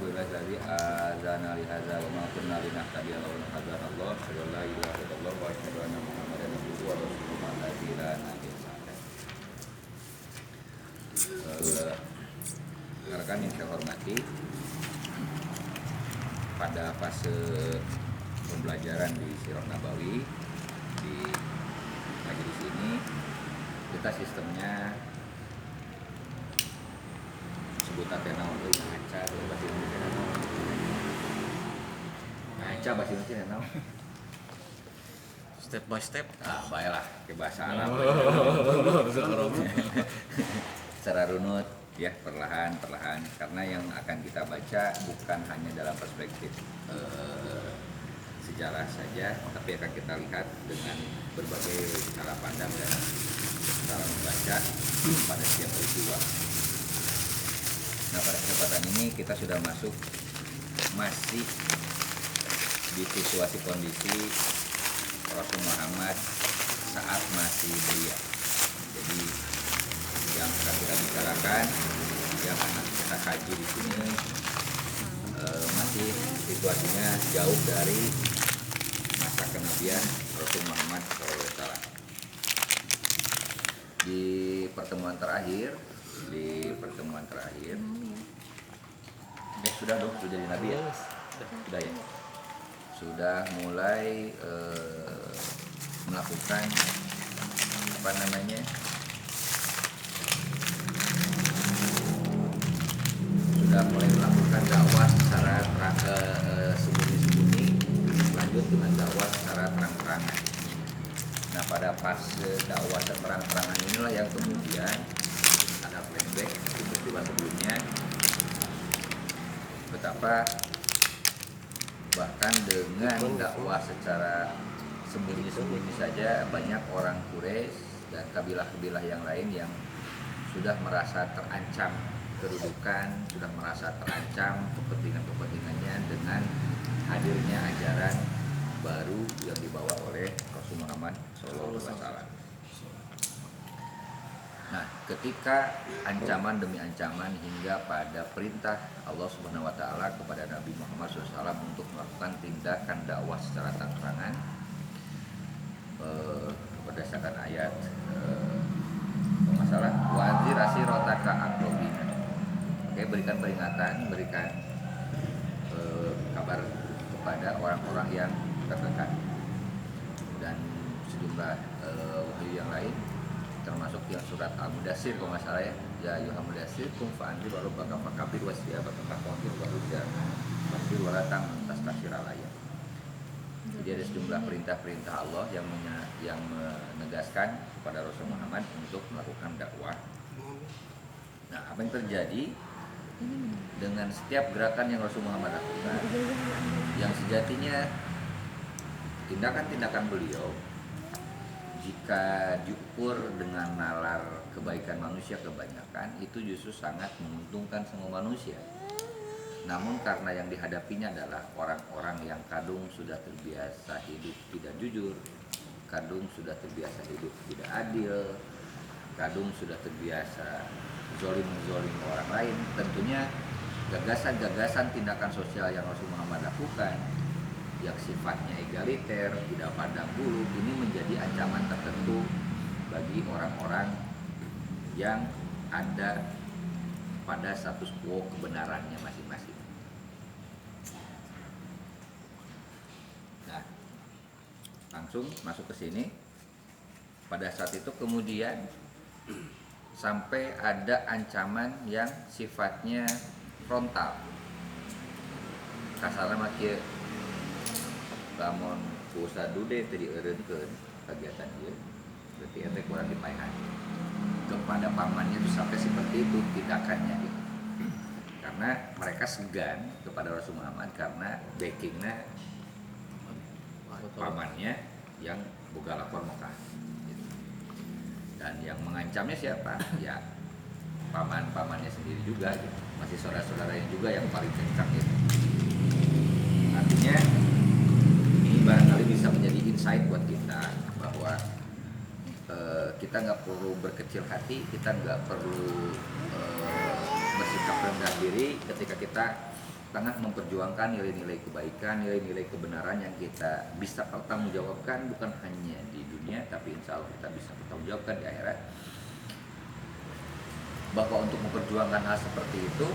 alhamdulillahi adzana li hadza wa ma kunna linahtadiya laula an hadana Allah. Asyhadu an la ilaha illallah wa asyhadu anna Muhammadan abduhu wa rasuluhu alladzi la nabiyya ba'dahu. Rekan yang saya hormati, pada fase pembelajaran di Sirah Nabawi di majelis ini kita sistemnya sebutan tenau itu ngaca bahasa Indonesia ngaca bahasa Indonesia tenau Step by step. baiklah ke bahasa Arab secara runut ya, perlahan karena yang akan kita baca bukan hanya dalam perspektif sejarah saja, tapi akan kita lihat dengan berbagai cara pandang dan cara membaca pada setiap peristiwa. Nah, pada kesempatan ini kita sudah masih di situasi kondisi Rasul Muhammad saat masih belia. Jadi yang akan kita bicarakan, yang akan kita kaji di sini masih situasinya jauh dari masa kenabian Rasul Muhammad SAW. Di pertemuan terakhir sudah jadi nabi ya? Sudah ya? Sudah mulai melakukan sudah mulai melakukan dakwah secara sembunyi-sembunyi, lanjut dengan dakwah secara terang-terangan. Nah, pada fase dakwah terang-terangan inilah yang kemudian ada flashback di peristiwa sebelumnya, betapa bahkan dengan dakwah secara sembunyi-sembunyi saja banyak orang Quraisy dan kabilah-kabilah yang lain yang sudah merasa terancam kedudukan, sudah merasa terancam kepentingannya dengan hadirnya ajaran baru yang dibawa oleh Rasul Muhammad SAW. Nah, ketika ancaman demi ancaman hingga pada perintah Allah Subhanahu Wa Taala kepada Nabi Muhammad SAW untuk melakukan tindakan dakwah secara terang-terangan berdasarkan ayat masalah wazir asirotaka akrobina. Oke, berikan peringatan, berikan kabar kepada orang-orang yang terdekat dan sejumlah wahyu yang lain, termasuk yang surat Al-Mudassir kalau nggak salah ya Yuham Mudassir kum fa'andir walau baka fakabir wasiyah baka fakabir waruja wasir waratang tastasir alaya. Jadi ada sejumlah perintah-perintah Allah yang menegaskan kepada Rasul Muhammad untuk melakukan dakwah. Nah, apa yang terjadi dengan setiap gerakan yang Rasul Muhammad lakukan, yang sejatinya tindakan-tindakan beliau jika diukur dengan nalar kebaikan manusia kebanyakan, itu justru sangat menguntungkan semua manusia. Namun karena yang dihadapinya adalah orang-orang yang kadung sudah terbiasa hidup tidak jujur, kadung sudah terbiasa hidup tidak adil, kadung sudah terbiasa zolim orang lain, tentunya gagasan-gagasan tindakan sosial yang Rasul Muhammad lakukan yang sifatnya egaliter, tidak pandang bulu, ini menjadi ancaman tertentu bagi orang-orang yang ada pada status quo kebenarannya masing-masing. Nah, langsung masuk ke sini. Pada saat itu kemudian sampai ada ancaman yang sifatnya frontal. Kasarnya makin lamun usaha dude tadi eureunkeun kegiatan ieu berarti eta kurang dipaehan kepada pamannya itu sampai seperti itu tindakannya gitu. Karena mereka segan kepada Rasul Muhammad karena backingnya pamannya yang boga lapor Mekah gitu. Dan yang mengancamnya siapa? Ya pamannya sendiri juga gitu. Masih saudara-saudaranya juga yang paling kencang gitu. Artinya ini barangkali bisa menjadi insight buat kita bahwa kita nggak perlu berkecil hati, kita nggak perlu bersikap rendah diri ketika kita tengah memperjuangkan nilai-nilai kebaikan, nilai-nilai kebenaran yang kita bisa pertanggungjawabkan bukan hanya di dunia, tapi insya Allah kita bisa pertanggungjawabkan di akhirat. Bahwa untuk memperjuangkan hal seperti itu,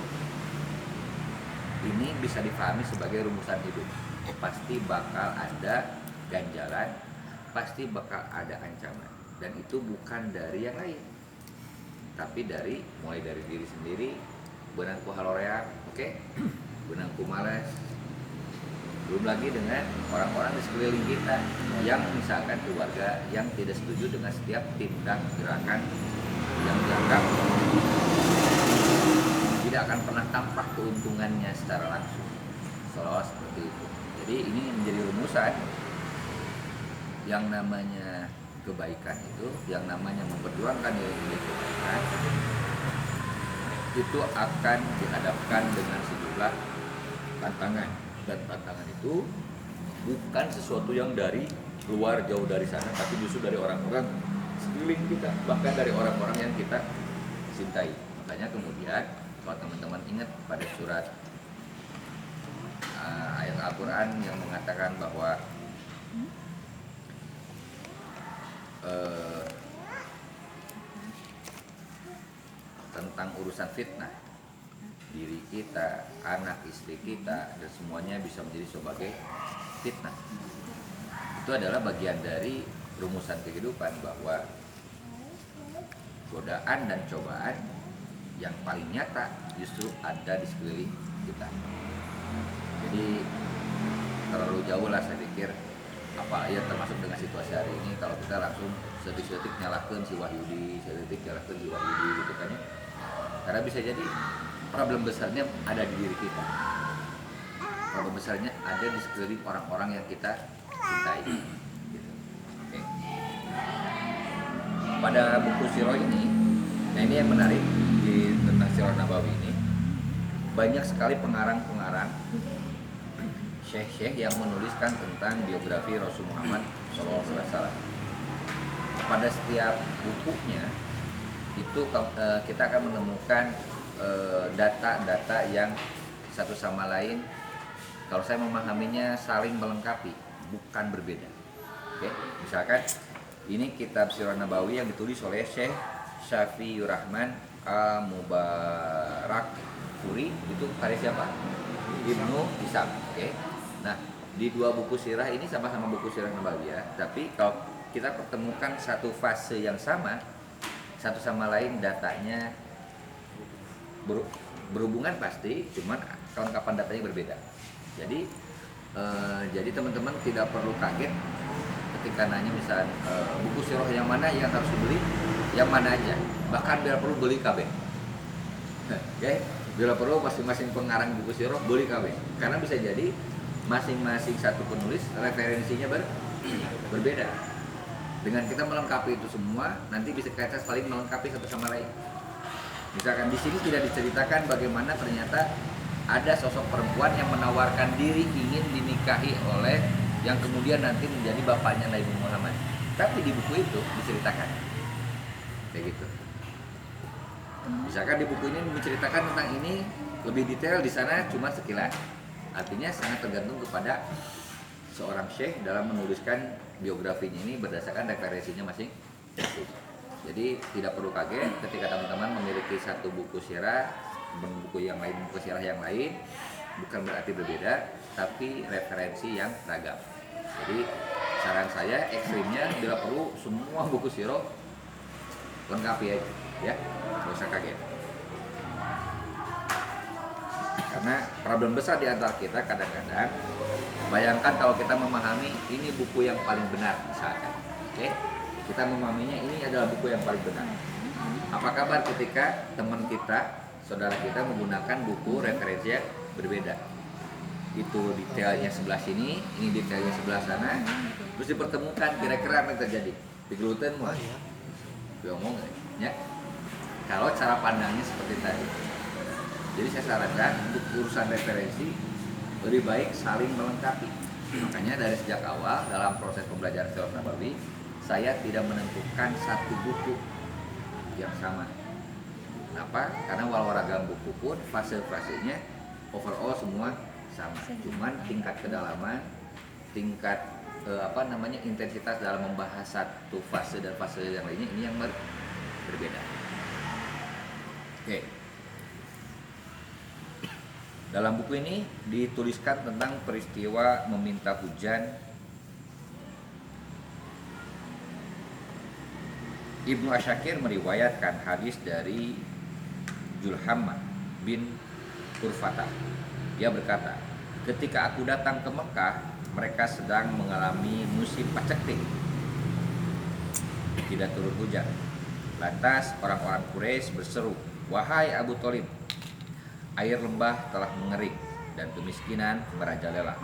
ini bisa dipahami sebagai rumusan hidup. Pasti bakal ada ganjalan, pasti bakal ada ancaman, dan itu bukan dari yang lain, tapi mulai dari diri sendiri. Benangku halorea, oke? Benangku malas. Belum lagi dengan orang-orang di sekeliling kita yang misalkan keluarga yang tidak setuju dengan setiap tindak gerakan yang dianggap tidak akan pernah tampak keuntungannya secara langsung, seolah seperti itu. Jadi ini menjadi rumusan. Yang namanya kebaikan itu, yang namanya memperjuangkan nilai-nilai kebaikan itu akan dihadapkan dengan sejumlah tantangan, dan tantangan itu bukan sesuatu yang dari luar jauh dari sana, tapi justru dari orang-orang sekeliling kita, bahkan dari orang-orang yang kita cintai. Makanya kemudian kalau teman-teman ingat pada surat ayat Al-Quran yang mengatakan bahwa tentang urusan fitnah, diri kita, anak, istri kita, dan semuanya bisa menjadi sebagai fitnah. Itu adalah bagian dari rumusan kehidupan, bahwa godaan dan cobaan yang paling nyata justru ada di sekeliling kita. Jadi terlalu jauh lah saya pikir, apa ya, termasuk dengan situasi hari ini, kalau kita langsung sedetik-sedetik nyalakan si Wahyudi, sedetik nyalakan si Wahyudi gitu kan ya. Karena bisa jadi problem besarnya ada di diri kita. Problem besarnya ada di sekeliling orang-orang yang kita cintai. Gitu. Oke. Pada buku Sirah ini, nah ini yang menarik di tentang Sirah Nabawi ini, banyak sekali pengarang-pengarang syekh-syekh yang menuliskan tentang biografi Rasul Muhammad SAW. Pada setiap bukunya itu kita akan menemukan data-data yang satu sama lain, kalau saya memahaminya, saling melengkapi, bukan berbeda. Oke, misalkan ini kitab Sirah Nabawi yang ditulis oleh Syekh Syafiur Rahman Mubarakfuri, itu karya siapa? Ibnu Hisam. Oke. Nah, di dua buku sirah ini sama-sama buku Sirah Nabawi ya, tapi kalau kita pertemukan satu fase yang sama, satu sama lain datanya berhubungan pasti, cuman kelengkapan datanya berbeda. Jadi teman-teman tidak perlu kaget ketika nanya misalnya buku sirah yang mana yang harus dibeli, yang mana aja, bahkan bila perlu beli KB. Oke, bila perlu masing-masing pengarang buku sirah beli KB, karena bisa jadi masing-masing satu penulis referensinya berbeda. Dengan kita melengkapi itu semua, nanti bisa kita saling melengkapi satu sama lain. Misalkan di sini tidak diceritakan bagaimana ternyata ada sosok perempuan yang menawarkan diri ingin dinikahi oleh yang kemudian nanti menjadi bapaknya Nabi Muhammad. Tapi di buku itu diceritakan kayak gitu. Misalkan di buku ini menceritakan tentang ini lebih detail, di sana cuma sekilas. Artinya sangat tergantung kepada seorang syekh dalam menuliskan biografinya ini berdasarkan referensinya masing. Jadi tidak perlu kaget ketika teman-teman memiliki satu buku sirah, buku yang lain, buku sirah yang lain, bukan berarti berbeda, tapi referensi yang ragam. Jadi saran saya ekstrimnya, bila perlu semua buku sirah lengkapi aja, ya, nggak usah kaget. Karena problem besar di antara kita kadang-kadang, bayangkan kalau kita memahami ini buku yang paling benar misalkan, oke? Kita memahaminya ini adalah buku yang paling benar. Apa kabar ketika teman kita, saudara kita menggunakan buku referensi yang berbeda? Itu detailnya sebelah sini, ini detailnya sebelah sana, terus dipertemukan, kira-kira apa yang terjadi? Digelutin mau? Diomong ya? Kalau cara pandangnya seperti tadi. Jadi saya sarankan untuk urusan referensi lebih baik saling melengkapi. Makanya dari sejak awal dalam proses pembelajaran Sirah Nabawi, saya tidak menentukan satu buku yang sama. Kenapa? Karena walau ragam buku pun fase-fasenya overall semua sama, cuman tingkat kedalaman, tingkat intensitas dalam membahas satu fase dan fase yang lainnya ini yang berbeda. Oke. Dalam buku ini dituliskan tentang peristiwa meminta hujan. Ibnu Asyakir meriwayatkan hadis dari Julhamah bin Kurfatah. Dia berkata, ketika aku datang ke Mekah, mereka sedang mengalami musim paceklik, tidak turun hujan. Lantas orang-orang Quraisy berseru, wahai Abu Thalib, air lembah telah mengering dan kemiskinan merajalela.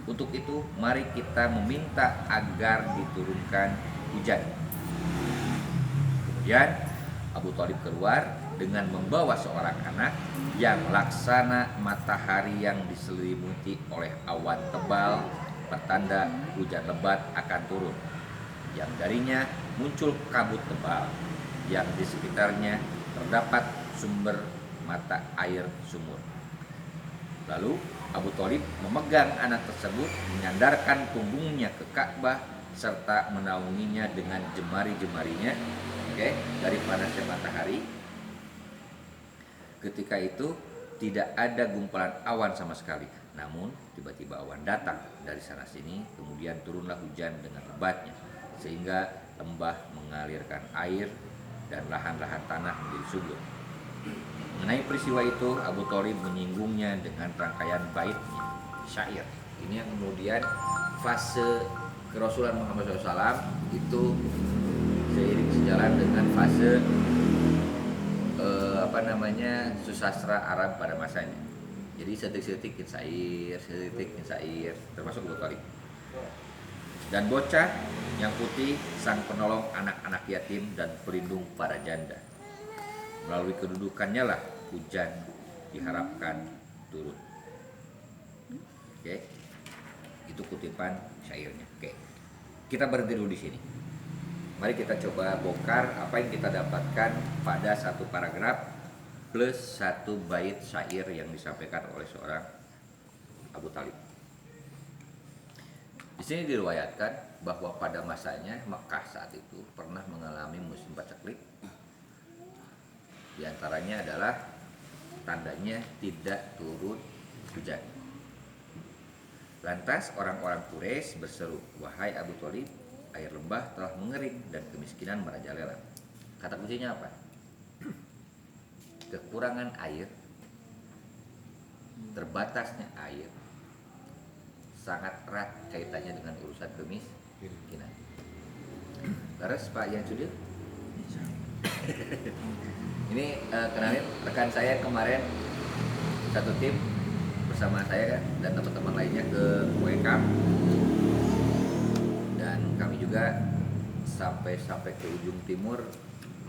Untuk itu mari kita meminta agar diturunkan hujan. Kemudian Abu Thalib keluar dengan membawa seorang anak yang laksana matahari yang diselimuti oleh awan tebal, pertanda hujan lebat akan turun, yang darinya muncul kabut tebal, yang di sekitarnya terdapat sumber mata air sumur. Lalu Abu Thalib memegang anak tersebut, menyandarkan punggungnya ke Ka'bah serta menaunginya dengan jemari-jemarinya dari panasnya matahari. Ketika itu tidak ada gumpalan awan sama sekali. Namun tiba-tiba awan datang dari sana sini, kemudian turunlah hujan dengan lebatnya, sehingga lembah mengalirkan air dan lahan-lahan tanah menjadi subur. Mengenai peristiwa itu, Abu Thalib menyinggungnya dengan rangkaian baitnya, syair. Ini yang kemudian fase kerasulan Muhammad SAW itu seiring sejalan dengan fase susastra Arab pada masanya. Jadi setik-setik syair, termasuk Abu Thalib. Dan bocah yang putih sang penolong anak-anak yatim dan pelindung para janda. Melalui kedudukannya lah hujan diharapkan turun. Itu kutipan syairnya. Kita berhenti dulu di sini. Mari kita coba bongkar apa yang kita dapatkan pada satu paragraf plus satu bait syair yang disampaikan oleh seorang Abu Thalib. Di sini diriwayatkan bahwa pada masanya Mekah saat itu pernah mengalami musim paceklik. Di antaranya adalah tandanya tidak turun hujan. Lantas orang-orang Quraisy berseru, wahai Abu Thalib, air lembah telah mengering dan kemiskinan merajalela. Kata kuncinya apa? Kekurangan air, terbatasnya air, sangat erat kaitannya dengan urusan kemiskinan. Terus Pak Yan Sudir? Ini kenalin rekan saya kemarin satu tim bersama saya dan teman-teman lainnya ke Wekam, dan kami juga sampai ke ujung timur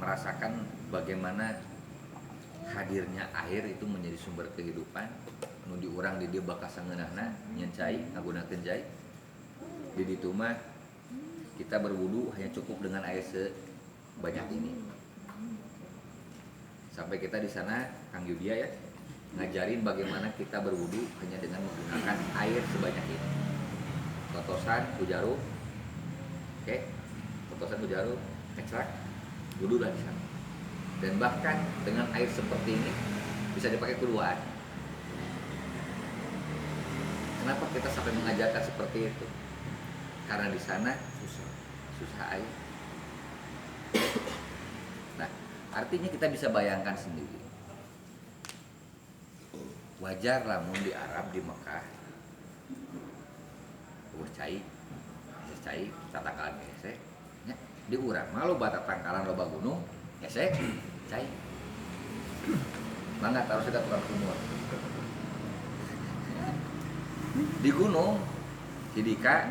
merasakan bagaimana hadirnya air itu menjadi sumber kehidupan. Nu diurang di dieu bakal sangeunahna nyen cai ngagunakeun cai. Di ditu mah kita berwudu hanya cukup dengan air sebanyak ini. Sampai kita di sana Kang Yudia ya ngajarin bagaimana kita berwudu hanya dengan menggunakan air sebanyak ini. Totosan Kujaru, totosan Kujaru, ekstrak, wudulah di sana. Dan bahkan dengan air seperti ini bisa dipakai keluar. Kenapa kita sampai mengajarkan seperti itu? Karena di sana susah air. Nah, artinya kita bisa bayangkan sendiri. Wajar lamun di Arab di Mekah, cai, tatangkalan hese, di urang malu bata tangkalan loba gunung, hese, cai. Mangga taruh kita tukang kumur. Di gunung, Sidika,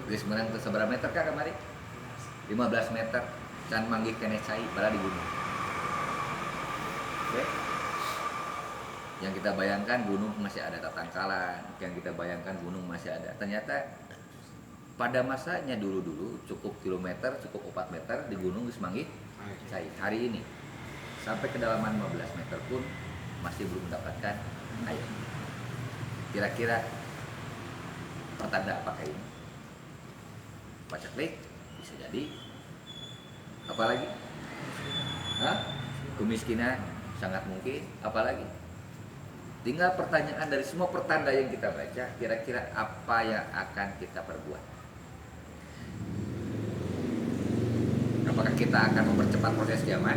geus menang ke seberapa meter kah kemari? 15 meter, can manggih kene cai, padahal di gunung. Yang kita bayangkan gunung masih ada tatangkalan, yang kita bayangkan gunung masih ada. Ternyata pada masanya dulu cukup kilometer, cukup 4 meter di gunung geus manggih cai. Hari ini sampai kedalaman 15 meter pun masih belum mendapatkan Ayo, kira-kira pertanda apakah ini? Paceklik bisa jadi. Apalagi? Hah? Kemiskinan sangat mungkin. Apalagi? Tinggal pertanyaan dari semua pertanda yang kita baca, kira-kira apa yang akan kita perbuat? Apakah kita akan mempercepat proses zaman?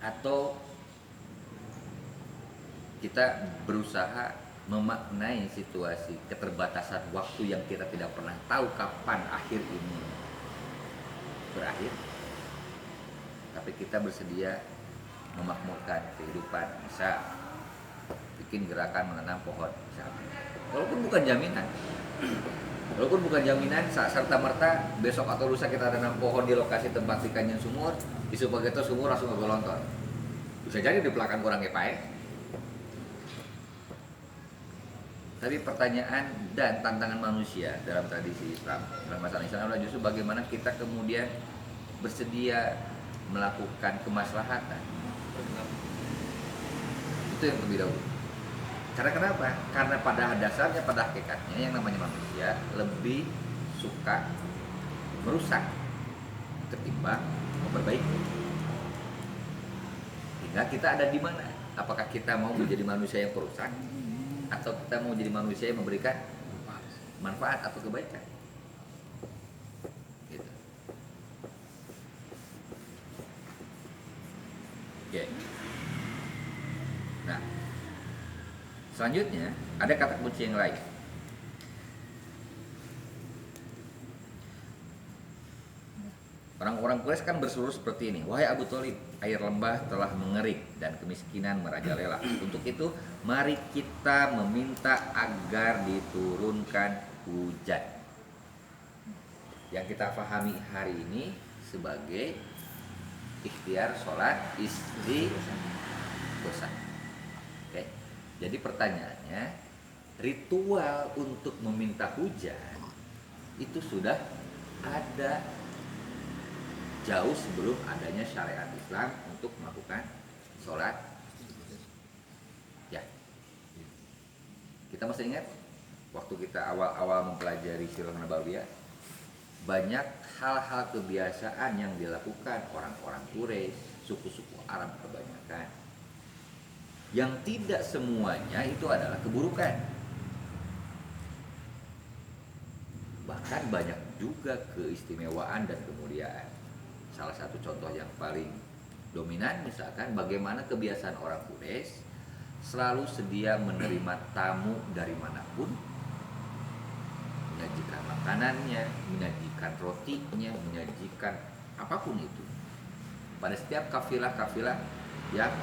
Atau kita berusaha memaknai situasi keterbatasan waktu yang kita tidak pernah tahu kapan akhir ini berakhir, tapi kita bersedia memakmurkan kehidupan, bisa bikin gerakan menanam pohon misalnya. Walaupun bukan jaminan serta merta besok atau lusa kita tanam pohon di lokasi tempat ikannya sumur, di Supageto sumur langsung ngelontor. Bisa jadi di belakang kurang pae. Tapi pertanyaan dan tantangan manusia dalam tradisi Islam, dalam masalah Islam adalah justru bagaimana kita kemudian bersedia melakukan kemaslahatan. Itu yang lebih dahulu. Karena kenapa? Karena pada dasarnya, pada hakikatnya yang namanya manusia lebih suka merusak ketimbang memperbaiki. Hingga kita ada di mana? Apakah kita mau menjadi manusia yang perusak atau kita mau jadi manusia yang memberikan manfaat atau kebaikan? Gitu. Oke. Nah, selanjutnya ada kata kunci yang lain. Orang-orang Quraisy kan berseru seperti ini, wahai Abu Thalib, air lembah telah mengering dan kemiskinan merajalela. Untuk itu, mari kita meminta agar diturunkan hujan. Yang kita pahami hari ini sebagai ikhtiar sholat istighosa. Oke. Jadi pertanyaannya, ritual untuk meminta hujan itu sudah ada jauh sebelum adanya syariat Islam untuk melakukan sholat. Ya, kita masih ingat waktu kita awal-awal mempelajari Sirah Nabawiyah, banyak hal-hal kebiasaan yang dilakukan orang-orang Quraisy, suku-suku Arab kebanyakan, yang tidak semuanya itu adalah keburukan. Bahkan banyak juga keistimewaan dan kemuliaan. Salah satu contoh yang paling dominan misalkan bagaimana kebiasaan orang Quraisy selalu sedia menerima tamu dari manapun, menyajikan makanannya, menyajikan rotinya, menyajikan apapun itu pada setiap kafilah-kafilah yang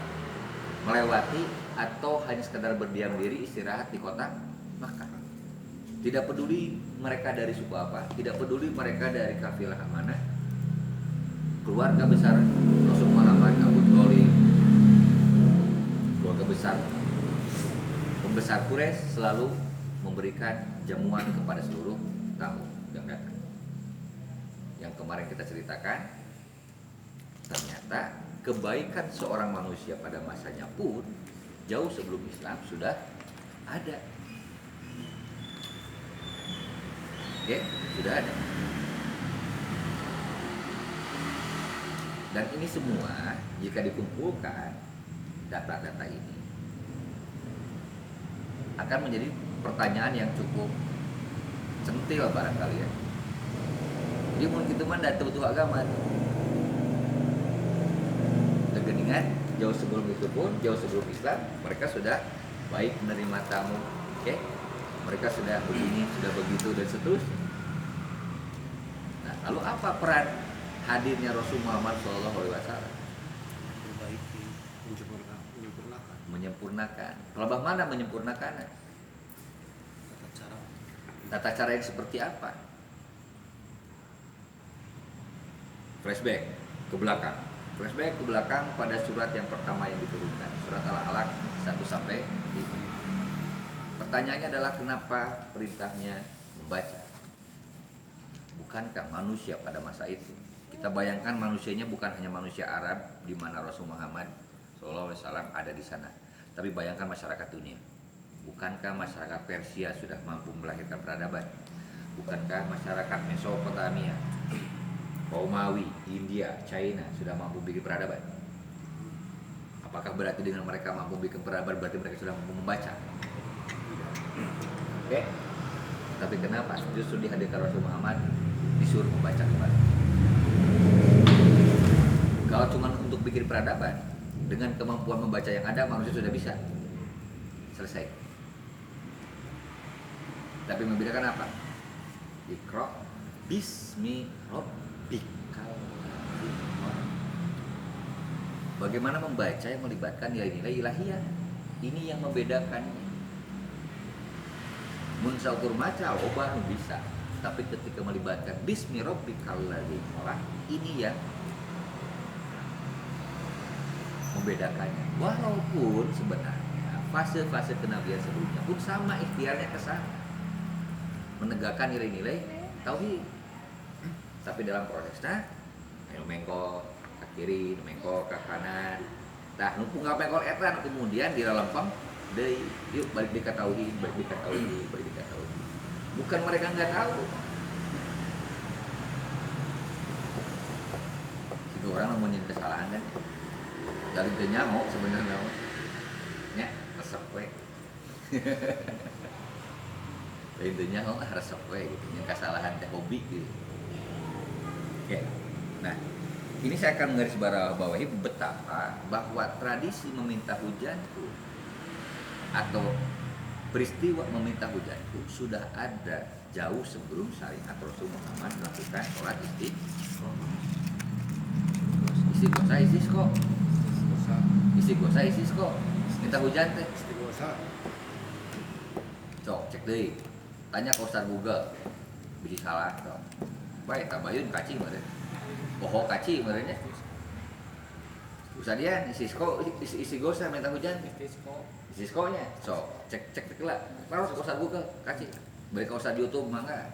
melewati atau hanya sekedar berdiam diri istirahat di kota Makkah. Tidak peduli mereka dari suku apa, tidak peduli mereka dari kafilah mana, keluarga besar Rasul Muhammad, Abu Thalib, keluarga besar pembesar Quraisy selalu memberikan jamuan kepada seluruh tamu yang datang. Yang kemarin kita ceritakan, ternyata kebaikan seorang manusia pada masanya pun jauh sebelum Islam sudah ada. Oke, sudah ada. Dan ini semua jika dikumpulkan data-data ini akan menjadi pertanyaan yang cukup centil barangkali ya. Jadi mun kitu mah da butuh agama. Tegeningan jauh sebelum itu pun, jauh sebelum Islam, mereka sudah baik menerima tamu. Oke? Mereka sudah begini, sudah begitu dan seterusnya. Nah, lalu apa peran hadirnya Rasul Muhammad SAW? Perbaiki, Menyempurnakan. Kelebah mana menyempurnakan? Tata cara yang seperti apa? Flashback ke belakang. Flashback ke belakang pada surat yang pertama yang diturunkan, surat Al-Alaq 1-5. Pertanyaannya adalah kenapa perintahnya membaca? Bukankah manusia pada masa itu, kita bayangkan manusianya bukan hanya manusia Arab di mana Rasul Muhammad Sallallahu Alaihi Wasallam ada di sana. Tapi bayangkan masyarakat dunia. Bukankah masyarakat Persia sudah mampu melahirkan peradaban? Bukankah masyarakat Mesopotamia, Romawi, India, China sudah mampu bikin peradaban? Apakah berarti dengan mereka mampu bikin peradaban berarti mereka sudah mampu membaca? Oke? Tapi kenapa justru dihadirkan Rasul Muhammad disuruh membaca kembali? Kalau cuma untuk bikin peradaban, dengan kemampuan membaca yang ada manusia sudah bisa selesai. Tapi membedakan apa? Iqra bismi rabbikal ladzi khalaq. Bagaimana membaca yang melibatkan nilai-nilai ilahiyah? Ini yang membedakannya. Mun saukur maca loba nu bisa, tapi ketika melibatkan bismi rabbikal ladzi khalaq, ini yang membedakannya. Walaupun sebenarnya fase-fase kenabian sebelumnya pun sama ikhtiarnya ke sana, menegakkan nilai-nilai tauhid. Tapi dalam prosesnya nu mengko ke kiri, nu mengko ke kanan. Tah nu punggal mengko eta kemudian direlempeng deui, yuk balik deui ka tauhid, balik deui ka tauhid, balik deui ka tauhid. Bukan mereka enggak tahu. Itu orang ngomongin kesalahan kan. Dari nyamuk sebenarnya nya resep we. Intinya resep we gitu, yang kesalahan teh hobi gitu. Oke. Nah, ini saya akan menggarisbawahi betapa bahwa tradisi meminta hujan atau peristiwa meminta hujan itu sudah ada jauh sebelum syariat Rasul Muhammad melakukan sholat istisqa. Minta hujan teh Istighosa. cok cek deui. Tanya ke Ustaz Google. Bisa salah cok. Bae tabayun kaci meureun. Poho kaci meureunnya. Usadian istighosa minta hujan. Istisqa-nya cok cek heula. Terus ke Ustaz Google kaci. Balik ke Ustaz YouTube mangga.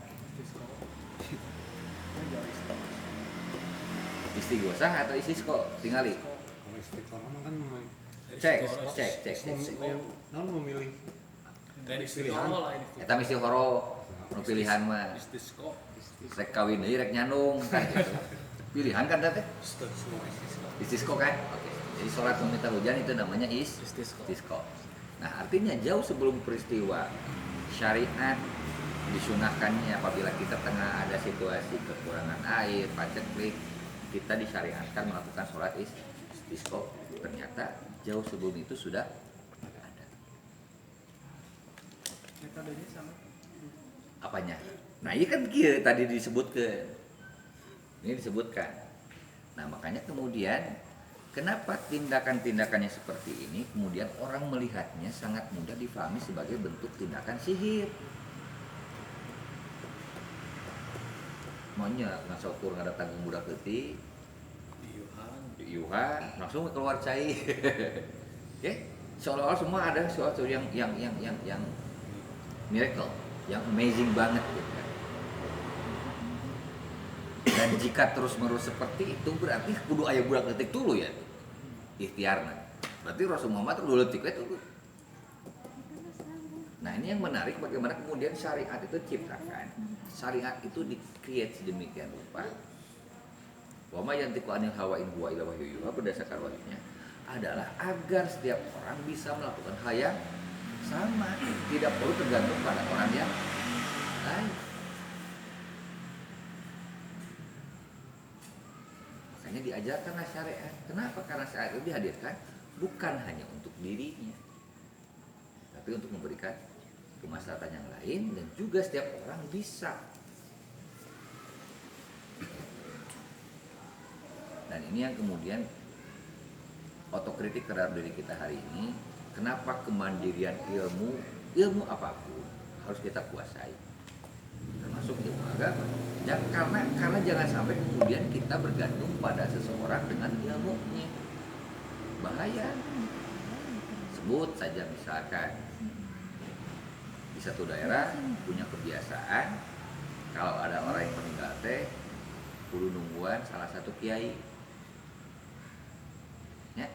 Istighosa atau istisqa tingali. Kalau istiqomah kan Cek. non memilih dari pilihan. istiqomah lah ini. Eta mesti horo nu pilihan mah. Istisqa. Rek kawin deui rek nyandung kan gitu. Pilihan kan teh? Istisqa kan? Oke. Jadi salat meminta hujan itu namanya istisqa. Nah, artinya jauh sebelum peristiwa syariat disunahkannya apabila kita tengah ada situasi kekurangan air, paceklik, kita disyariatkan melakukan sholat istisqa. Ternyata jauh sebelum itu sudah ada. Metodenya sama. Apanya? Nah, ini kan kia tadi disebutkan. Ini disebutkan. Nah, makanya kemudian kenapa tindakan-tindakannya seperti ini kemudian orang melihatnya sangat mudah difahami sebagai bentuk tindakan sihir. Maunya ngasokur ngada tanggung budak leutik, diuhan, langsung keluar cai. Oke, seolah-olah semua ada sesuatu yang miracle, yang amazing banget gitu kan. Dan jika terus-menerus seperti itu berarti kudu aya budak leutik dulu ya. Ikhtiarna. Berarti Rasul Muhammad dulu leutik we dulu. Nah, ini yang menarik bagaimana kemudian syariat itu diciptakan. Syariat itu di-create sedemikian rupa. Wa ma yantiqu anil hawa in huwa illa wahyu yuha, berdasarkan wahyunya adalah agar setiap orang bisa melakukan hal yang sama, tidak perlu tergantung pada orang yang lain. Makanya diajarkanlah syariat. Kenapa? Karena syariat itu dihadirkan bukan hanya untuk dirinya, tapi untuk memberikan kemaslahatan yang lain dan juga setiap orang bisa. Dan ini yang kemudian otokritik terhadap diri kita hari ini. Kenapa kemandirian ilmu apapun harus kita kuasai, termasuk ilmu agama. Karena jangan sampai kemudian kita bergantung pada seseorang dengan ilmunya. Bahaya. Sebut saja misalkan di satu daerah punya kebiasaan kalau ada orang yang meninggal teh kudu nungguan salah satu kiai. Ya.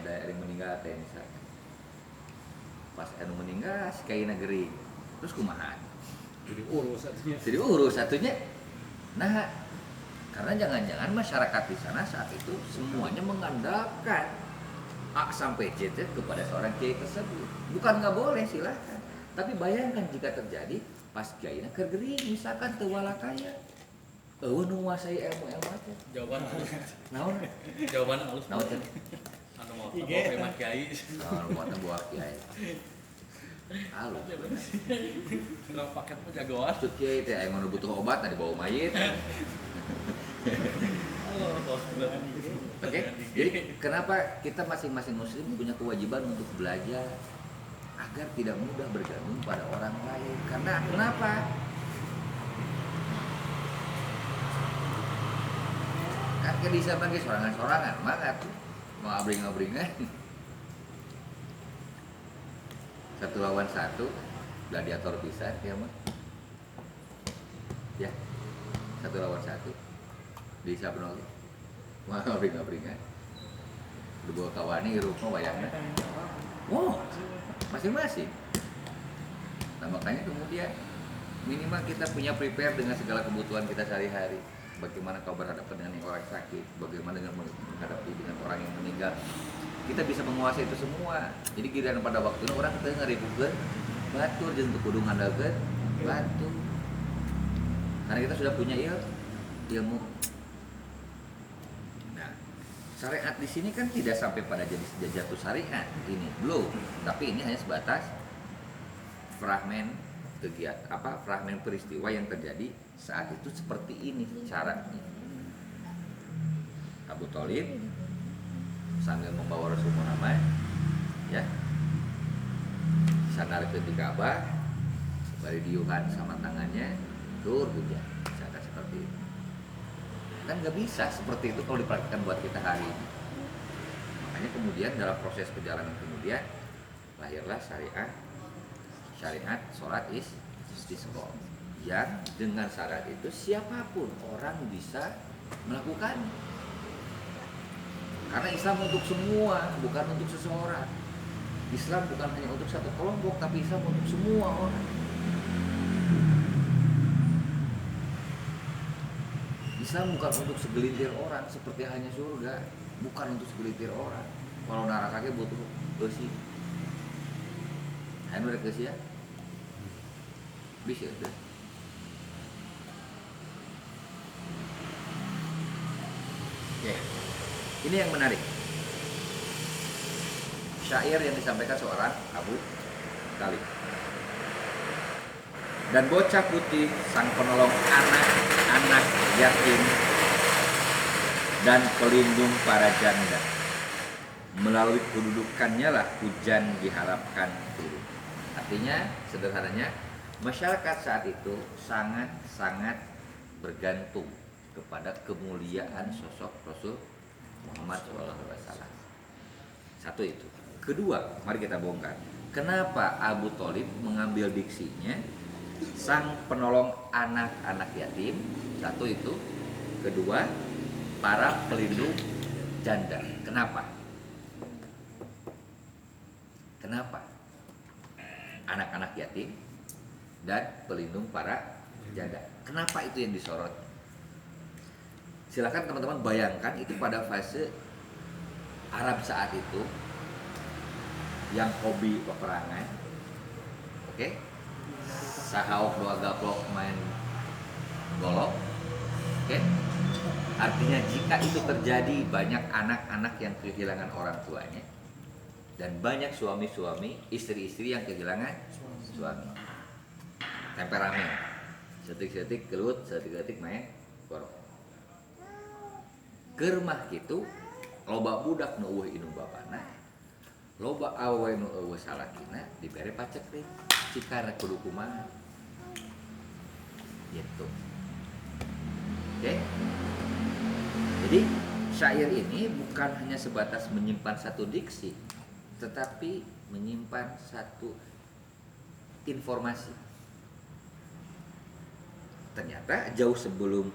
ada yang meninggal teh misalnya. Pas anu meninggal si kaina gering. Terus kumaha? Jadi urus satunya. Jadi urus satunya. Nah, karena jangan-jangan masyarakat di sana saat itu semuanya mengandalkan A sampai Z kepada seorang kiai tersebut. Bukan nggak boleh, silakan. Tapi bayangkan jika terjadi pas kiai kergering misalkan teu walakaya. Nu nguasai ilmu-ilmu teh. Jawaban halus. Naon? Jawaban halus. Naon teh? Anu mau terima kiai. Naon buatan buah kiai. Halo. Kalau paket mah jagoan. Maksud kiai teh aya nu butuh obat tadi bawa mayit. Oke. Jadi kenapa kita masing-masing muslim punya kewajiban untuk belajar agar tidak mudah bergantung pada orang lain? Karena kenapa? Kan bisa bagi sorangan-sorangan, mangat mau abring-abringan. 1 lawan 1, gladiator pisan ya mah. Ya. 1 lawan 1. Bisa benar. Mau abring-abringan. Udah bawa kawani rumah wayangnya. Oh, masing-masing. Nah, makanya kemudian minimal kita punya prepare dengan segala kebutuhan kita sehari-hari. Bagaimana kau berhadapan dengan orang sakit, bagaimana dengan menghadapi dengan orang yang meninggal. Kita bisa menguasai itu semua. Jadi giliran pada waktu itu orang kita ngaribukeun batur jeung teu kudu ngandalkeun batu. Karena kita sudah punya ilmu. Nah, syariat di sini kan tidak sampai pada jadi jatuh syariat ini, belum. Tapi ini hanya sebatas fragmen fragmen peristiwa yang terjadi saat itu seperti ini caranya. Abu Thalib sambil membawa Rasul Muhammad, ya, sandarkeun di Ka'bah, bari diuhan sama tangannya, tur hujan, misalkan seperti itu. Kan nggak bisa seperti itu kalau dipraktikkan buat kita hari ini. Makanya kemudian dalam proses perjalanan kemudian lahirlah syariat sholat istisqa yang dengan syarat itu siapapun orang bisa melakukan. Karena Islam untuk semua, bukan untuk seseorang. Islam bukan hanya untuk satu kelompok, tapi Islam untuk semua orang. Islam bukan untuk segelintir orang seperti hanya surga, bukan untuk segelintir orang. Kalau narakake butuh besi. Anu rek geus ya. Bisa deh. Oke. Ini yang menarik. Syair yang disampaikan seorang Abu Thalib. Dan bocah putih sang penolong anak-anak yatim dan pelindung para janda. Melalui kedudukannya lah hujan diharapkan turun. Artinya sederhananya masyarakat saat itu sangat bergantung kepada kemuliaan sosok Rasul Muhammad SAW. Satu itu. Kedua, mari kita bongkar. Kenapa Abu Thalib mengambil diksinya sang penolong anak-anak yatim? Satu itu. Kedua, para pelindung janda. Kenapa? Kenapa? Anak-anak yatim dan pelindung para janda. Kenapa itu yang disorot? Silakan teman-teman bayangkan itu pada fase Arab saat itu yang hobi peperangan, oke? Sahaok doa gaplok main golok, oke? Artinya jika itu terjadi banyak anak-anak yang kehilangan orang tuanya dan banyak suami-suami, istri-istri yang kehilangan suami. Temperamen, setik-setik gelut, setik-setik main golok. Germah gitu, loba budak nu eueuh indung bapana, loba awe nu eueuh salakina dibere pacek teh, cikana kudu kumaha. Gitu. Oke. Jadi syair ini bukan hanya sebatas menyimpan satu diksi, tetapi menyimpan satu informasi. Ternyata jauh sebelum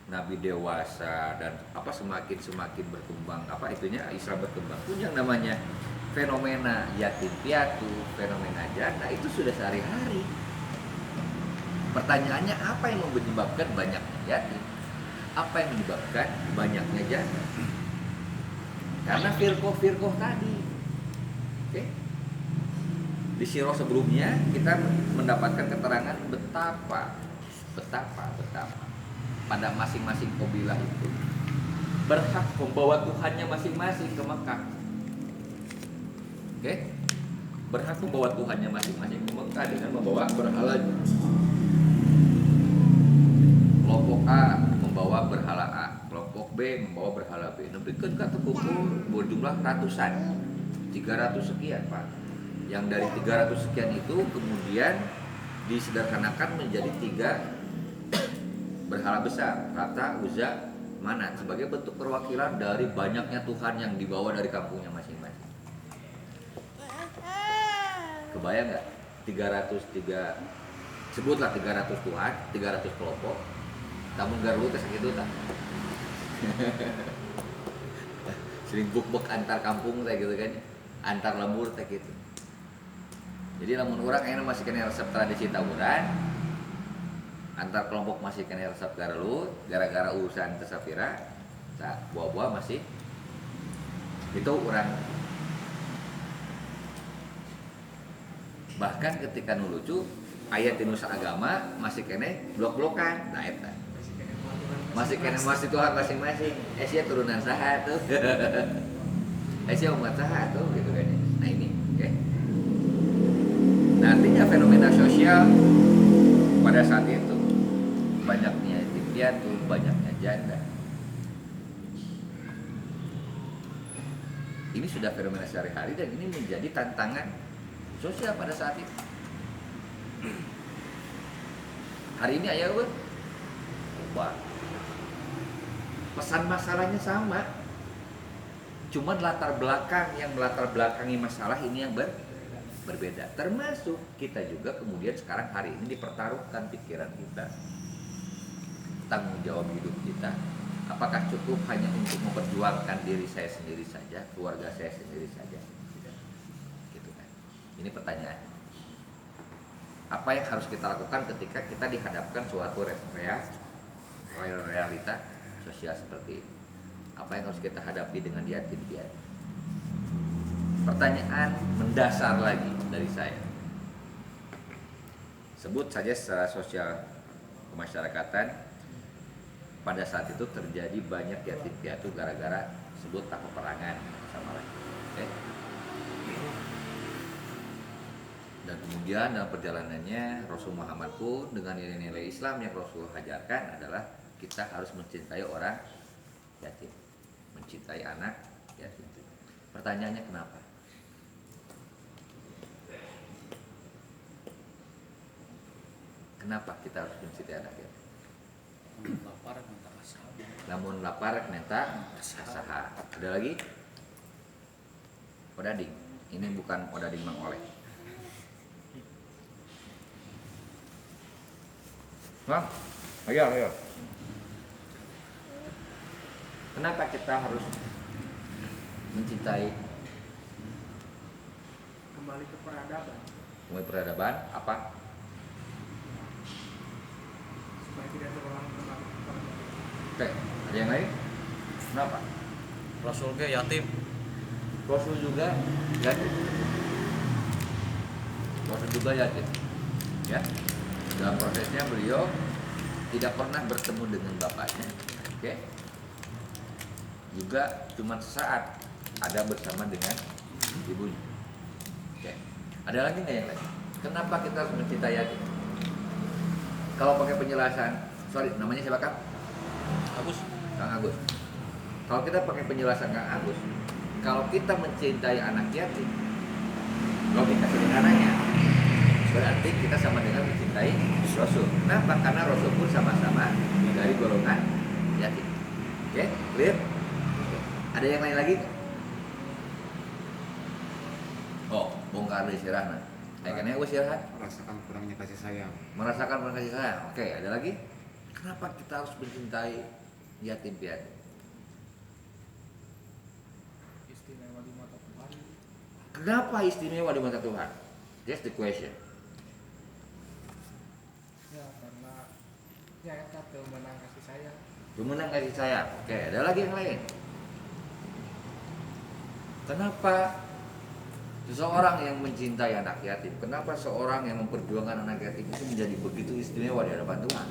nabi dewasa dan apa semakin berkembang apa itunya Islam berkembang pun yang namanya fenomena yatim piatu, fenomena janda itu sudah sehari-hari. Pertanyaannya apa yang menyebabkan banyaknya yatim? Apa yang menyebabkan banyaknya janda? Karena firqoh tadi. Oke. Di sirah sebelumnya kita mendapatkan keterangan betapa pada masing-masing kabilah itu berhak membawa Tuhannya masing-masing ke Mekah. Oke? Berhak membawa Tuhannya masing-masing ke Mekah dengan membawa berhala. Kelompok A membawa berhala A, kelompok B membawa berhala B. Nah, bikin kata kumpul berjumlah ratusan, 300 sekian Pak. Yang dari 300 sekian itu kemudian disederhanakan menjadi 3 berhala besar, Lata, Uzza, Manat sebagai bentuk perwakilan dari banyaknya Tuhan yang dibawa dari kampungnya masing-masing. Kebayang nggak? 303 sebutlah 300 Tuhan, 300 kelompok. Kamu garlu kesakit itu tak? Sering buk-buk antar kampung kayak gitu kan, antar lembur kayak gitu. Jadi namun orang enak masih kena resep tradisi tawuran, antar kelompok masih kena resep garlu, gara-gara urusan tesapira, tak buah-buah masih itu orang. Bahkan ketika nulucu ayat nusa agama masih kene blok-blokan, nah eta masih kene masih Tuhan masing-masing. Sia turunan saha tuh, sia umat saha tuh gitu kan. Nah ini, oke. Nah, artinya fenomena sosial pada saat itu banyaknya yatim piatu, banyaknya janda. Ini sudah fenomena sehari-hari dan ini menjadi tantangan sosial pada saat itu. Hari ini ayah gue, wah, pesan masalahnya sama, cuman latar belakang yang melatar belakangi masalah ini yang berbeda. Termasuk kita juga kemudian sekarang hari ini dipertaruhkan pikiran kita, tanggung jawab hidup kita. Apakah cukup hanya untuk memperjuangkan diri saya sendiri saja, keluarga saya sendiri saja? Gitu kan. Ini pertanyaan. Apa yang harus kita lakukan ketika kita dihadapkan suatu realita sosial seperti ini? Apa yang harus kita hadapi dengan yatim piatu? Pertanyaan mendasar lagi dari saya. Sebut saja secara sosial kemasyarakatan, pada saat itu terjadi banyak yatim piatu gara-gara sebut tak peperangan sama lain. Okay? Dan kemudian dalam perjalanannya Rasul Muhammad pun dengan nilai-nilai Islam yang Rasul ajarkan adalah kita harus mencintai orang yatim, mencintai anak yatim. Pertanyaannya kenapa? Kenapa kita harus mencintai anak yatim? Lapar minta asal. Namun lapar minta asaha. Ada lagi? Odading. Ini bukan odading Mang Oleh. Bang, ayo. Kenapa kita harus mencintai? Kembali ke peradaban. Kembali peradaban apa? Supaya tidak terulang kembali ke peradaban. Oke, ada yang lain? Kenapa? Rasul ke yatim. Rasul juga yatim. Rasul juga yatim. Ya. Dalam prosesnya beliau tidak pernah bertemu dengan bapaknya. Oke. Juga cuma sesaat ada bersama dengan ibunya. Oke. Ada lagi nggak yang lain? Kenapa kita harus mencintai yatim? Kalau pakai penjelasan, namanya siapa Kang? Agus. Kang Agus. Kalau kita pakai penjelasan Kang Agus, kalau kita mencintai anak yatim, logika sederhananya berarti kita sama dengan mencintai Rasul. Kenapa? Karena Rasul pun sama-sama dari golongan yatim. Oke, clear? Oke. Ada yang lain lagi? Oh, bongkar di sirahna. Kayaknya gue sirah. Merasakan kurangnya kasih sayang. Merasakan kurang kasih sayang. Oke, ada lagi? Kenapa kita harus mencintai yatim piatu? Istimewa di mata Tuhan. Kenapa istimewa di mata Tuhan? That's the question. Ya karena ya eta teu menang kasih sayang. Pemenang kasih sayang. Oke, ada lagi yang lain. Kenapa seseorang yang mencintai anak yatim, kenapa seorang yang memperjuangkan anak yatim itu menjadi begitu istimewa di hadapan Tuhan?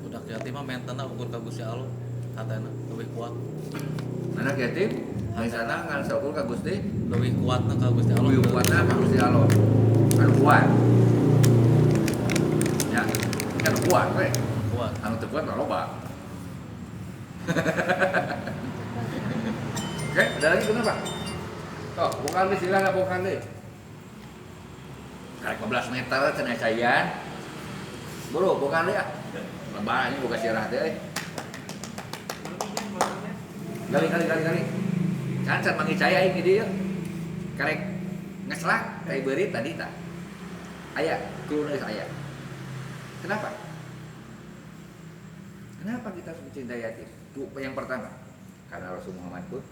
Budak yatim mah mentena ukur ka Gusti Allah. Hatena lebih kuat. Anak yatim, misalnya kan saukur ka Gusti, Lebih kuatna ka Gusti Allah. lebih kuatna ka Gusti Allah. Anu kuat. Ya, kan kuat we. Kuat. Anu teu kuat mah loba. Oke, ada lagi kenapa? Toh, bukan di silang bukan deh. Karek 15 meter cenah cayan. Bro, bukan deh ya. Lebaran ini buka sirah deh. Kali. Kan can mangi caya ini dia. Karek ngeslak kayak beurit tadi tak. Aya, kudu geus aya. Kenapa? Kenapa kita harus mencintai yatim? Itu yang pertama. Karena Rasul Muhammad pun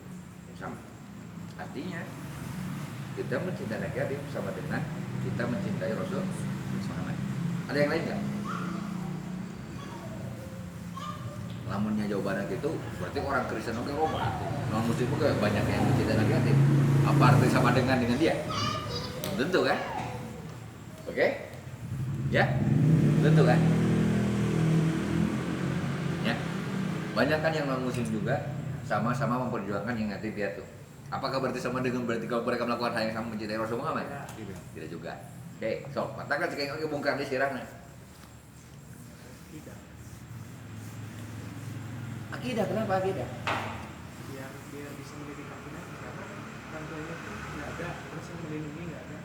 sama. Artinya kita mencintai anak yatim sama dengan kita mencintai Rasul Muhammad. Ada yang lain nggak? Lamunnya jawabannya gitu, berarti orang Kristen oke loba. Non Muslim juga banyak yang mencintai anak yatim. Apa artinya sama dengan dia? Tentu kan? Oke? Ya? Tentu kan? Ya. Banyak kan yang non Muslim juga sama-sama memperjuangkan yang yatim piatu. Apakah berarti sama dengan berarti kalau mereka melakukan hal yang sama mencintai Rasul Muhammad? Tidak juga. Oke, sok, katakan sekarang lagi bongkar di sirahnya. Tidak. Akidah, kenapa akidah? Biar bisa mendidik akidah karena orang tuanya itu nggak ada, terus yang melindungi nggak ada.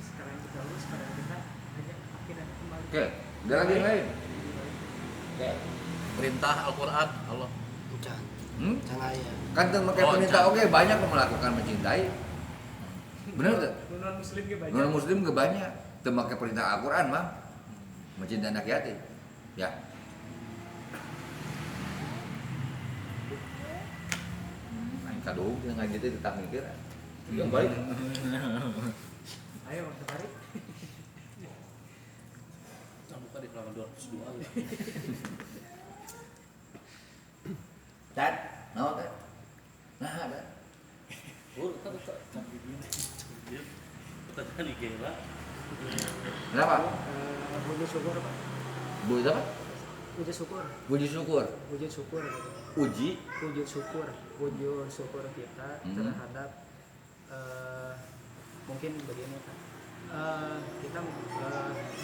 Sekarang kita lulus, sekarang kita hanya akidah kembali. Oke, ada lagi yang lain? Oke. Perintah Al-Qur'an Allah. Canaya. Kan teu make perintah oke banyak yang melakukan mencintai. Bener tuh? Non Muslim ge banyak. Non Muslim ge banyak teu make perintah Al-Qur'an mah mencintai anak yatim. Ya. Main kado dengan gitu tetap mikir. Yang baik. Ayo tertarik. Buka di halaman 202. Dan, naon teh? Nah, ada. Kenapa? Puji syukur Pak. Puji apa? Puji syukur. Puji syukur. Puji syukur gitu. Uji. Wujud syukur kita terhadap mungkin begini kan kita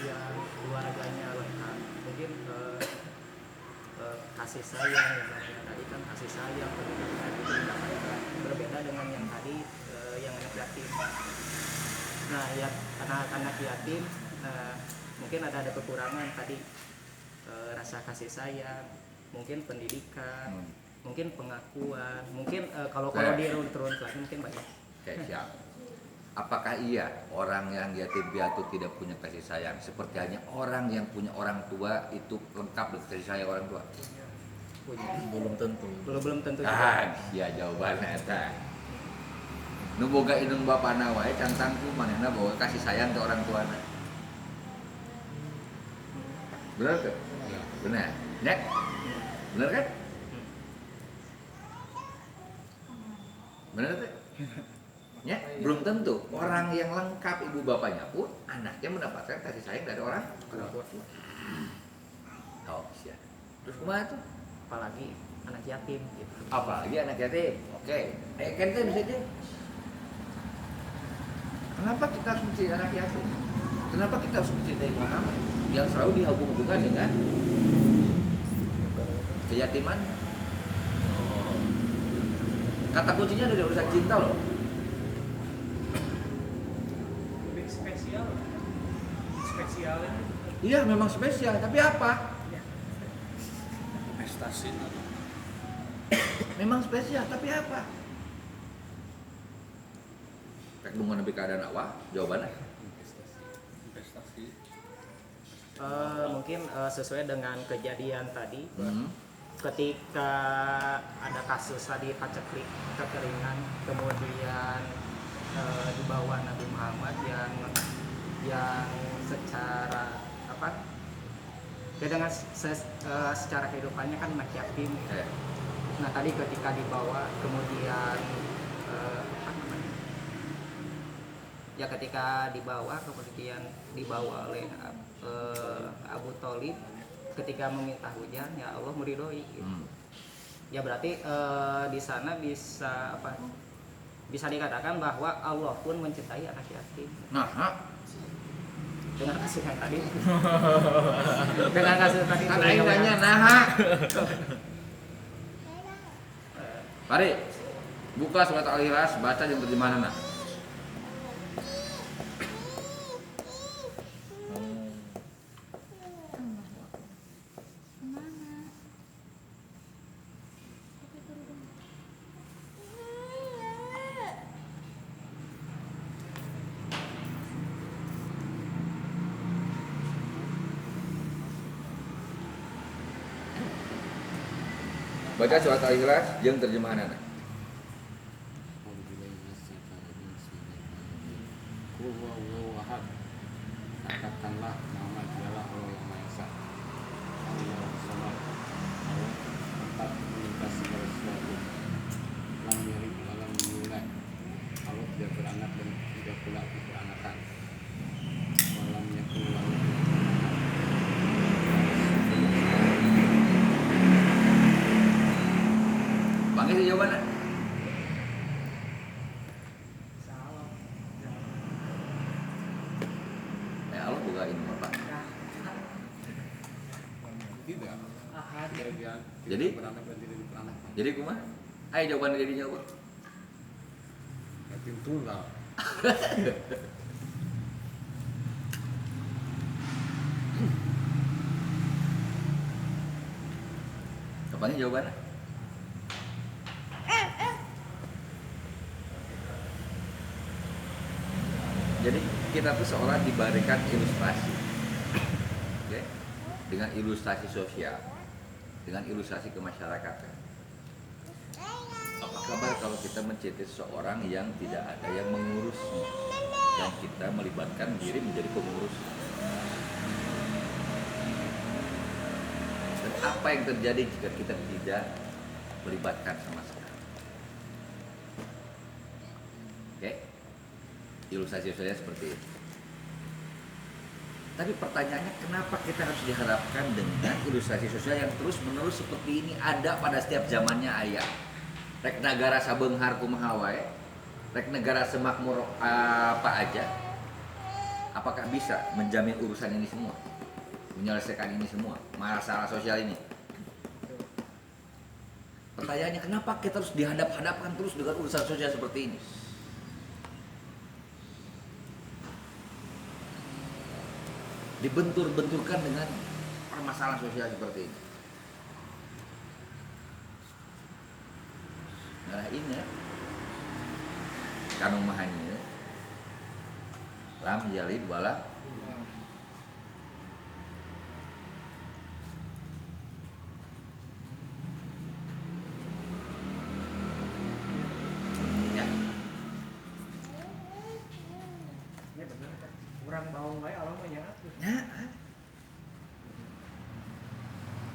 yang keluarganya lengkap mungkin kasih sayang yang namanya tadi kan kasih sayang pendidikan itu didapatkan berbeda dengan yang tadi yang anak yatim. Nah ya anak yatim mungkin ada kekurangan tadi rasa kasih sayang, mungkin pendidikan, mungkin pengakuan, mungkin kalau dirunut lagi mungkin banyak. Oke, siap. Apakah iya orang yang yatim piatu tidak punya kasih sayang seperti hanya orang yang punya orang tua itu lengkap dengan kasih sayang orang tua? Punya. Belum tentu. Belum tentu juga. Ah, ya jawabannya eta. Nu boga indung bapana wae can sangku manehna bawa kasih sayang ke orang tuana. Benar tuh? Benar. Ya? Benar kan? Benar tuh? Ya, belum tentu orang yang lengkap ibu bapaknya pun anaknya mendapatkan kasih sayang dari orang tua. Oh, siap. Terus kumaha tuh? Apalagi anak yatim gitu. Apalagi anak yatim. Oke. Kan itu bisa aja. Kenapa kita harus mencintai anak yatim? Kenapa kita harus mencintai Muhammad yang selalu dihubung-hubungkan dengan keyatiman? Kata kuncinya dari urusan cinta loh. Lebih spesial. Spesialnya. Iya memang spesial, tapi apa? Prestasi. Memang spesial, tapi apa? Kayak bunga nabi keadaan awal, jawabannya. Investasi. Mungkin sesuai dengan kejadian tadi, Hmm. ketika ada kasus tadi paceklik kekeringan, kemudian dibawa Nabi Muhammad yang secara apa? Ya dengan secara kehidupannya kan anak yatim. Nah tadi ketika dibawa kemudian apa namanya? Ya ketika dibawa kemudian dibawa oleh Abu Thalib ketika meminta hujan, ya Allah meridhoi. Gitu. Ya berarti di sana bisa apa? Bisa dikatakan bahwa Allah pun mencintai anak yatim. Nah, Dengan kasus yang tadi. Dengan kasus tadi. kan aing nanya naha. Mari buka surat Al-Ikhlas, baca yang terjemahan nah. Baca surat Al-Ikhlas yang terjemahan nah. Qul huwallahu ahad. Katakanlah Muhammad dialah Allah yang Maha Esa. Allahu samad. Allah tempat melintas segala sesuatu. Lam yalid wa lam yulad. Allah tidak beranak dan tidak pula diperanakan. Wa lam yakul lahu Panggil sih jawabannya. Ya Allah buka ini Pak. tidak. Dia Jadi? tidak beranak dan tidak diperanakan. Jadi kumaha? Ayo jawaban dia dijawab. Yatim tunggal. Kapannya jawabannya? Jadi kita tuh seolah diberikan ilustrasi, oke? Dengan ilustrasi sosial, dengan ilustrasi kemasyarakatan. Apa kabar kalau kita mencintai seseorang yang tidak ada yang mengurusnya dan kita melibatkan diri menjadi pengurus? Dan apa yang terjadi jika kita tidak melibatkan sama sekali? Oke? Ilustrasi sosialnya seperti itu. Tapi pertanyaannya kenapa kita harus dihadapkan dengan ilustrasi sosial yang terus menerus seperti ini ada pada setiap zamannya ayah. Rek negara sabeunghar kumaha wae, rek negara semakmur apa aja. Apakah bisa menjamin urusan ini semua? Menyelesaikan ini semua, masalah sosial ini? Pertanyaannya kenapa kita harus dihadap-hadapkan terus dengan urusan sosial seperti ini? Dibentur-benturkan dengan permasalahan sosial seperti ini. Nah ini kanu mahanya lam yalid wala ya. Ya benar kan. Kurang bawang wae Allah mah nyaat. Ya.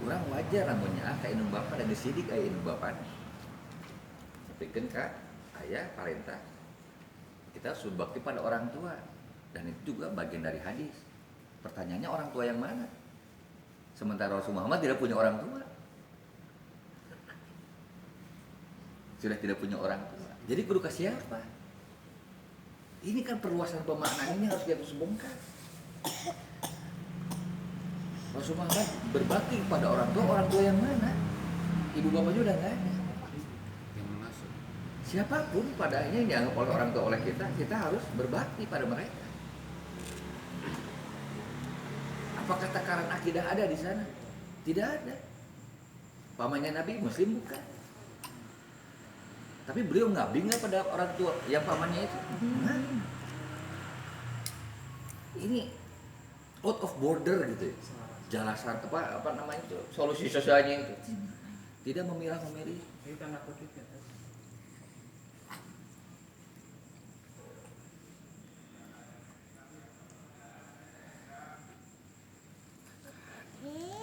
Kurang wajar namanya ka indung bapa dan disidik aya indung bapa. Sampikeun ka aya parentah. Kita harus berbakti pada orang tua dan itu juga bagian dari hadis. Pertanyaannya orang tua yang mana? Sementara Rasul Muhammad tidak punya orang tua. Sudah tidak punya orang tua. Jadi kudu ke siapa? Ini kan perluasan pemaknaan ini harus kita bongkar. Rasul Muhammad berbakti kepada orang tua yang mana? Ibu bapaknya udah nggak ada. Yang mengasuh. Siapapun pada akhirnya yang dianggap oleh orang tua oleh kita harus berbakti pada mereka. Apakah takaran akidah ada di sana? Tidak ada. Pamannya Nabi Muslim bukan. Tapi beliau ngabdi nggak pada orang tua yang pamannya itu? Nah, ini out of border gitu ya. Jelasan apa namanya itu, solusi sosialnya itu tidak memilah-memilih. Itu tanda kutip ya.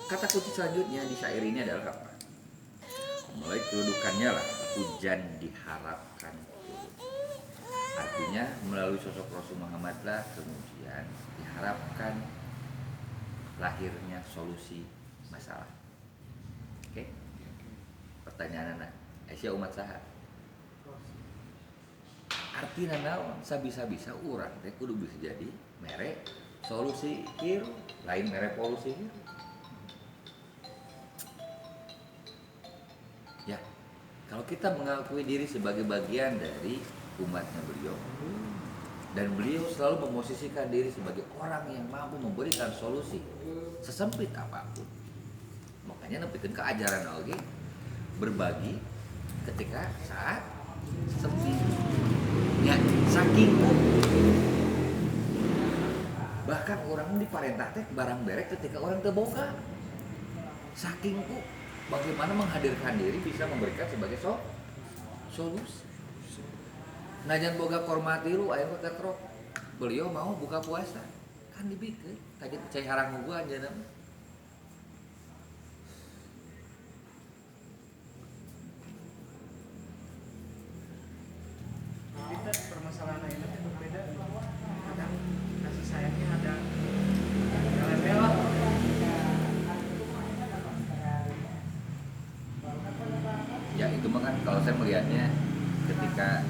Kata kunci selanjutnya di syair ini adalah apa? Mulai kedudukannya lah, hujan diharapkan. Artinya melalui sosok Rasul Muhammad lah kemudian diharapkan lahirnya solusi masalah. Oke? Pertanyaan anak, Aisyah umat saha? Artinya naon? Sabisa-bisa urang teh kudu bisa jadi mere solusi ieu, lain mere polusi ieu. Ya, kalau kita mengakui diri sebagai bagian dari umatnya beliau dan beliau selalu memosisikan diri sebagai orang yang mampu memberikan solusi sesempit apapun, makanya nepikeun ke ajaran oge berbagi ketika saat sempit. Ya, saking bahkan orang diparentah teh barang berek ketika orang teu boga. Saking bagaimana menghadirkan diri bisa memberikan sebagai solusi. Najan boga kormati lu aya ketrok. Beliau mau buka puasa. Kan dibikeun. Tadi cai harang gua aja nama. Kita permasalahan ini berbeda. Kadang kasih sayangnya ada level lah. Ya itu mah kan kalau saya melihatnya ketika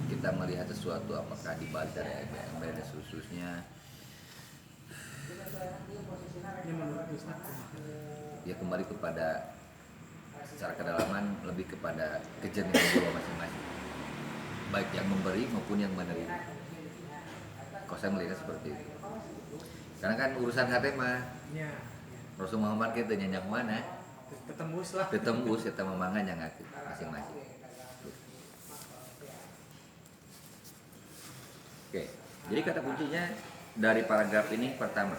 kita melihat sesuatu apakah di balik dari ember dan seterusnya, Ini menurut Ustaz. ya kembali kepada secara kedalaman lebih kepada kejernihan jiwa masing-masing, baik yang memberi maupun yang menerima. Kalau saya melihat seperti itu, karena kan urusan hati mah Ya, Rasul Muhammad kita nyanyak mana ketembus lah. ketembus kita memangan yang aku masing-masing. Oke, jadi kata kuncinya dari paragraf ini pertama,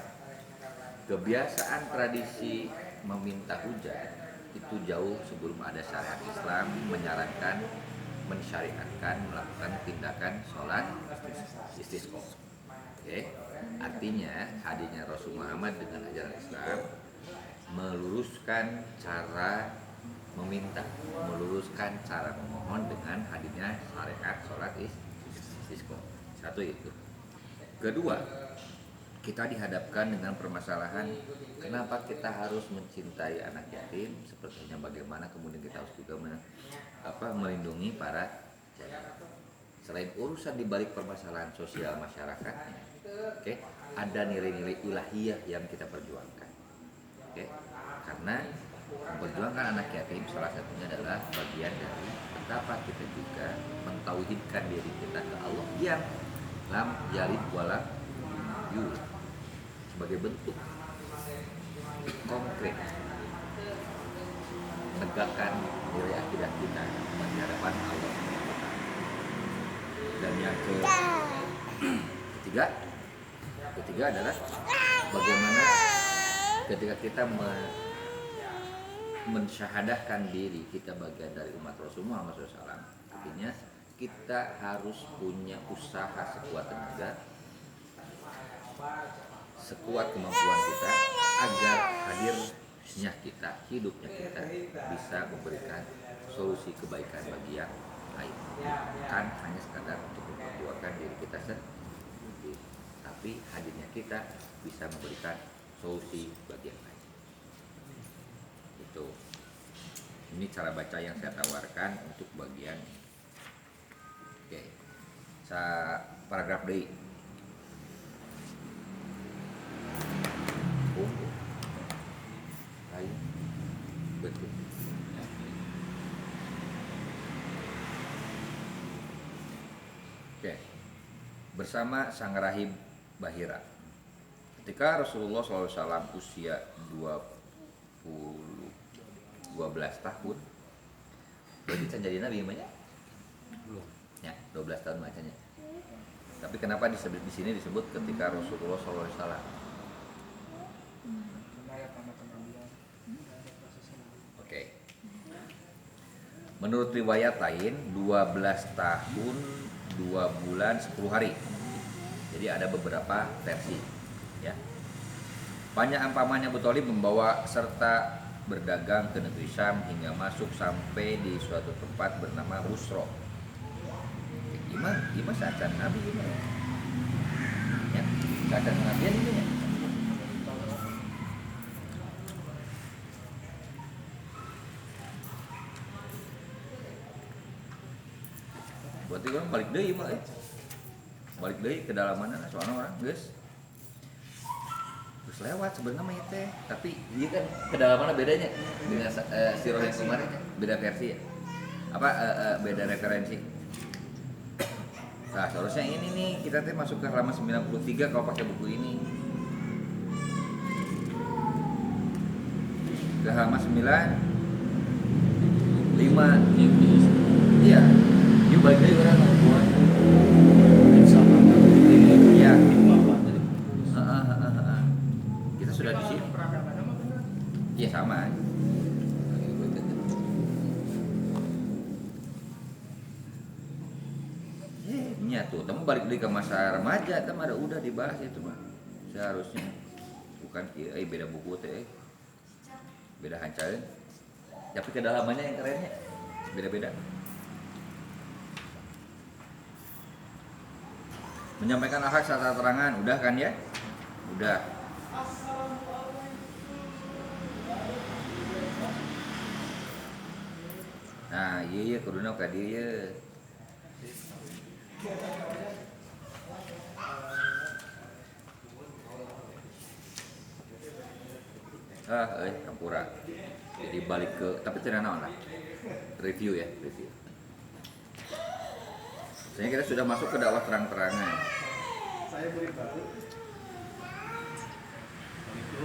kebiasaan tradisi meminta hujan itu jauh sebelum ada syariat Islam menyarankan, mensyariatkan melakukan tindakan sholat istisqa. Oke, artinya hadirnya Rasul Muhammad dengan ajaran Islam meluruskan cara meminta, meluruskan cara memohon dengan hadirnya syariat sholat istisqa. Satu itu. Kedua, kita dihadapkan dengan permasalahan kenapa kita harus mencintai anak yatim, sepertinya bagaimana kemudian kita harus juga melindungi para janda. Selain urusan di balik permasalahan sosial masyarakatnya, oke, ada nilai-nilai ilahiyah yang kita perjuangkan. Oke, karena memperjuangkan anak yatim salah satunya adalah bagian dari betapa kita juga mentauhidkan diri kita ke Allah yang lam yalid walam yulad, sebagai bentuk konkret menegakkan nilai akidah kita di hadapan Allah. Dan yang ketiga adalah bagaimana ketika kita mensyahadahkan diri kita bagian dari umat Rasulullah SAW, artinya kita harus punya usaha sekuat tenaga, sekuat kemampuan kita agar hadirnya kita, hidupnya kita bisa memberikan solusi kebaikan bagi yang lain. Bukan hanya sekadar untuk memperjuangkan diri kita sendiri, tapi hadirnya kita bisa memberikan solusi bagi yang lain. Itu. Ini cara baca yang saya tawarkan untuk bagian. Oke. Paragraf D. Lain. Betul. Oke. Bersama sang rahib Bahira. Ketika Rasulullah SAW usia 12 tahun, berarti can jadi nabi namanya? Belum. Ya, 12 tahun macamnya. Tapi kenapa disebut di sini disebut ketika Rasulullah SAW Oke. Menurut riwayat lain 12 tahun 2 bulan 10 hari. Jadi ada beberapa versi ya. Banyak pamannya Abu Thalib membawa serta berdagang ke negeri Syam hingga masuk sampai di suatu tempat bernama Busra. Gimana saat Nabi gimana? Ya, saat Nabi ini ya. Berarti orang balik deui mah balik deui ke dalam mana soalnya orang guys terus lewat sebenarnya mah teh tapi dia kan kedalamannya bedanya dengan sirah yang kemarin beda versi ya apa beda referensi. Nah seharusnya ini nih kita teh masuk ke halaman 93 kalau pakai buku ini ke halaman 95 iya yuk balik lagi orang buat iya kita sudah di sini iya sama nya tuh teman balik lagi ke masa remaja teman ada udah dibahas itu mah seharusnya bukan beda buku teh beda hancain tapi kedalamannya yang kerennya beda-beda. Menyampaikan hak serta terangan udah kan ya udah. Nah iya kuduna ka dieu kampura jadi balik ke tapi tidak naon lah review ya review. Sebenarnya kita sudah masuk ke dakwah terang-terangan. Saya beri baru.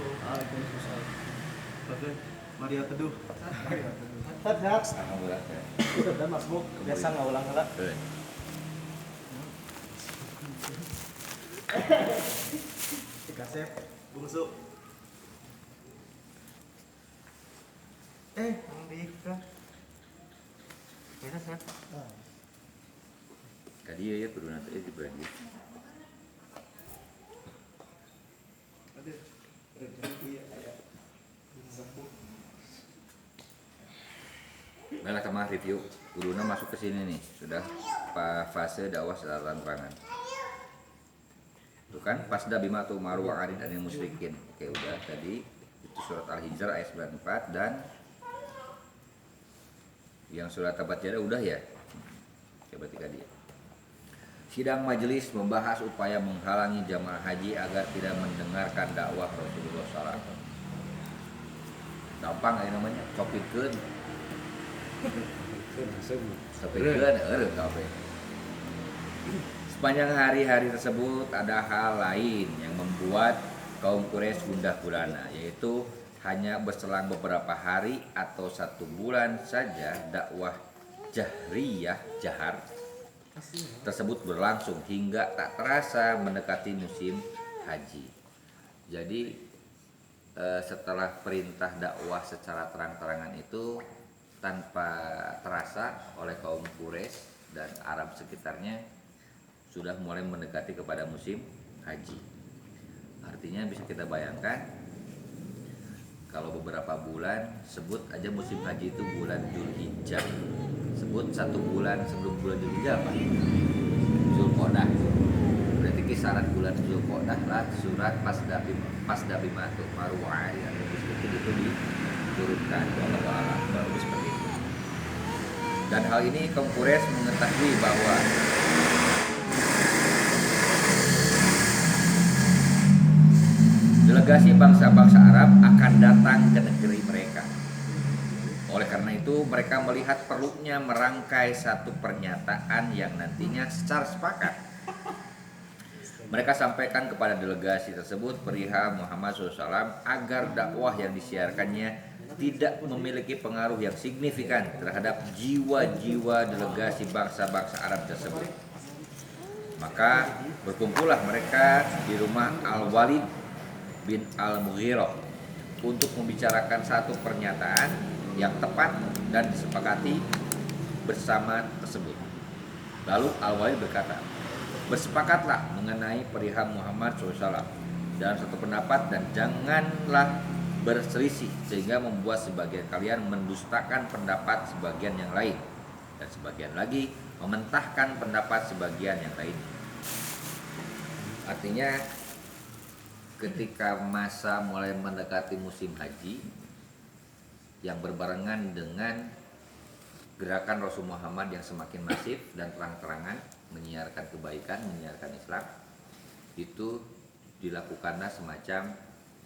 Waalaikumsalam. Oke, Maria Teduh. Alhamdulillah. Sudah masuk. Biasa ngaulang lah. Kasep, bungsu. Dikra. Kira Sep. Kadieu ya kuduna teh di brand. Nah, kemah review kuduna masuk ke sini nih sudah fase dakwah secara terang-terangan. Tuh kan pasda bima tu maru wa arid anil musyrikin. Oke udah tadi itu surat Al-Hijr ayat 94 dan yang surat Tabat-Yadah udah ya. Coba tiga dia. Sidang majelis membahas upaya menghalangi jamaah haji agar tidak mendengarkan dakwah Rasulullah SAW. Gampang ini namanya, copikeun. Sepanjang hari-hari tersebut ada hal lain yang membuat kaum Quraisy gundah gulana, yaitu hanya berselang beberapa hari atau 1 bulan saja dakwah jahriyah jahar tersebut berlangsung hingga tak terasa mendekati musim haji. Jadi setelah perintah dakwah secara terang-terangan itu tanpa terasa oleh kaum Quraisy dan Arab sekitarnya sudah mulai mendekati kepada musim haji. Artinya bisa kita bayangkan kalau beberapa bulan, sebut aja musim haji itu bulan Dzulhijjah. Sebut 1 bulan sebelum bulan Dzulhijjah apa? Dzulqa'dah. Berarti kisaran bulan Dzulqa'dah lah surat Pasda bima tu'maru wa 'alaihi itu diturunkan oleh Allah baru seperti itu. Dan hal ini kaum Quraisy mengetahui bahwa delegasi bangsa-bangsa Arab akan datang ke negeri mereka. Oleh karena itu mereka melihat perlunya merangkai satu pernyataan yang nantinya secara sepakat mereka sampaikan kepada delegasi tersebut perihal Muhammad SAW agar dakwah yang disiarkannya tidak memiliki pengaruh yang signifikan terhadap jiwa-jiwa delegasi bangsa-bangsa Arab tersebut. Maka berkumpullah mereka di rumah Al-Walid bin Al-Mughirah untuk membicarakan satu pernyataan yang tepat dan disepakati bersama tersebut. Lalu Al-Walid berkata, bersepakatlah mengenai perihal Muhammad SAW dalam satu pendapat dan janganlah berselisih sehingga membuat sebagian kalian mendustakan pendapat sebagian yang lain dan sebagian lagi mementahkan pendapat sebagian yang lain. Artinya ketika masa mulai mendekati musim haji yang berbarengan dengan gerakan Rasul Muhammad yang semakin masif dan terang-terangan menyiarkan kebaikan, menyiarkan Islam, itu dilakukanlah semacam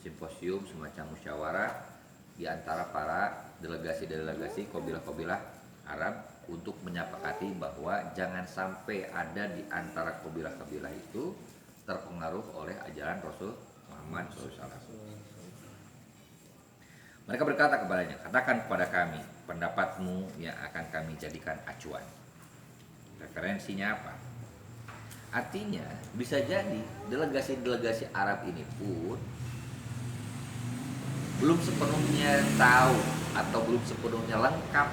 simposium, semacam musyawarah di antara para delegasi-delegasi kabilah-kabilah Arab untuk menyepakati bahwa jangan sampai ada di antara kabilah-kabilah itu terpengaruh oleh ajaran Rasul Muhammad SAW. Mereka berkata kepadanya, katakan kepada kami pendapatmu yang akan kami jadikan acuan. Referensinya apa? Artinya bisa jadi delegasi-delegasi Arab ini pun belum sepenuhnya tahu atau belum sepenuhnya lengkap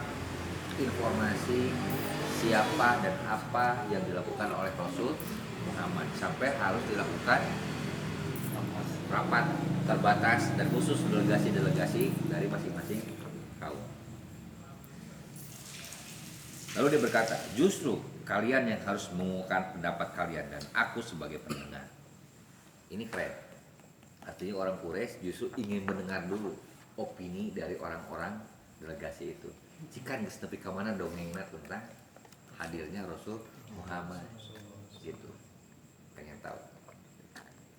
informasi siapa dan apa yang dilakukan oleh Rasul Muhammad sampai harus dilakukan rapat terbatas dan khusus delegasi-delegasi dari masing-masing kaum. Lalu dia berkata, justru kalian yang harus mengumumkan pendapat kalian dan aku sebagai pendengar. Ini keren. Artinya orang Quraisy justru ingin mendengar dulu opini dari orang-orang delegasi itu. Jika geus nepi ka mana dongengna tentang hadirnya Rasul Muhammad gitu. Pengen tahu.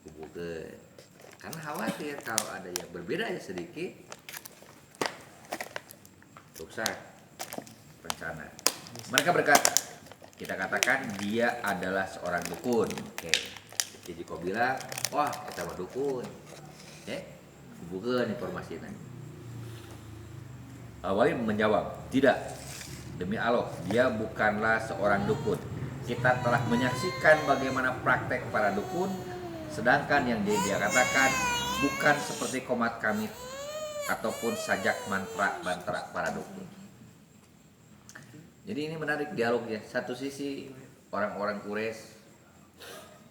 Kubukeun. Karena khawatir kalau ada yang berbeda ya sedikit rusak rencana. Mereka berkata, kita katakan dia adalah seorang dukun. Oke. Jadi kau bilang, wah kita mah dukun. Oke. Bukan informasinya. Al-Walid menjawab, tidak. Demi Allah, dia bukanlah seorang dukun. Kita telah menyaksikan bagaimana praktek para dukun, sedangkan yang dia katakan bukan seperti komat kami ataupun sajak mantra para dukun. Jadi ini menarik dialognya. Satu sisi orang-orang Quraisy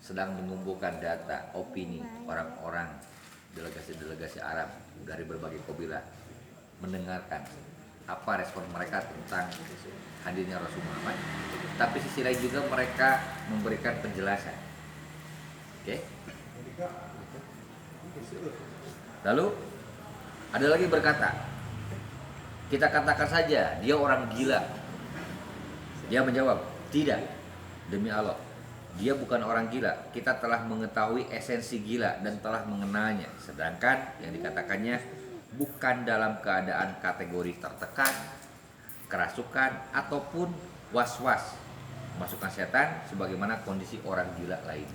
sedang mengumpulkan data, opini orang-orang delegasi-delegasi Arab dari berbagai kabilah, mendengarkan apa respon mereka tentang hadirnya Rasul Muhammad. Tapi sisi lain juga mereka memberikan penjelasan. Oke? Lalu ada lagi berkata, kita katakan saja dia orang gila. Dia menjawab, tidak, demi Allah, dia bukan orang gila. Kita telah mengetahui esensi gila dan telah mengenalnya. Sedangkan yang dikatakannya bukan dalam keadaan kategori tertekan, kerasukan, ataupun was-was, masukan setan, sebagaimana kondisi orang gila lain.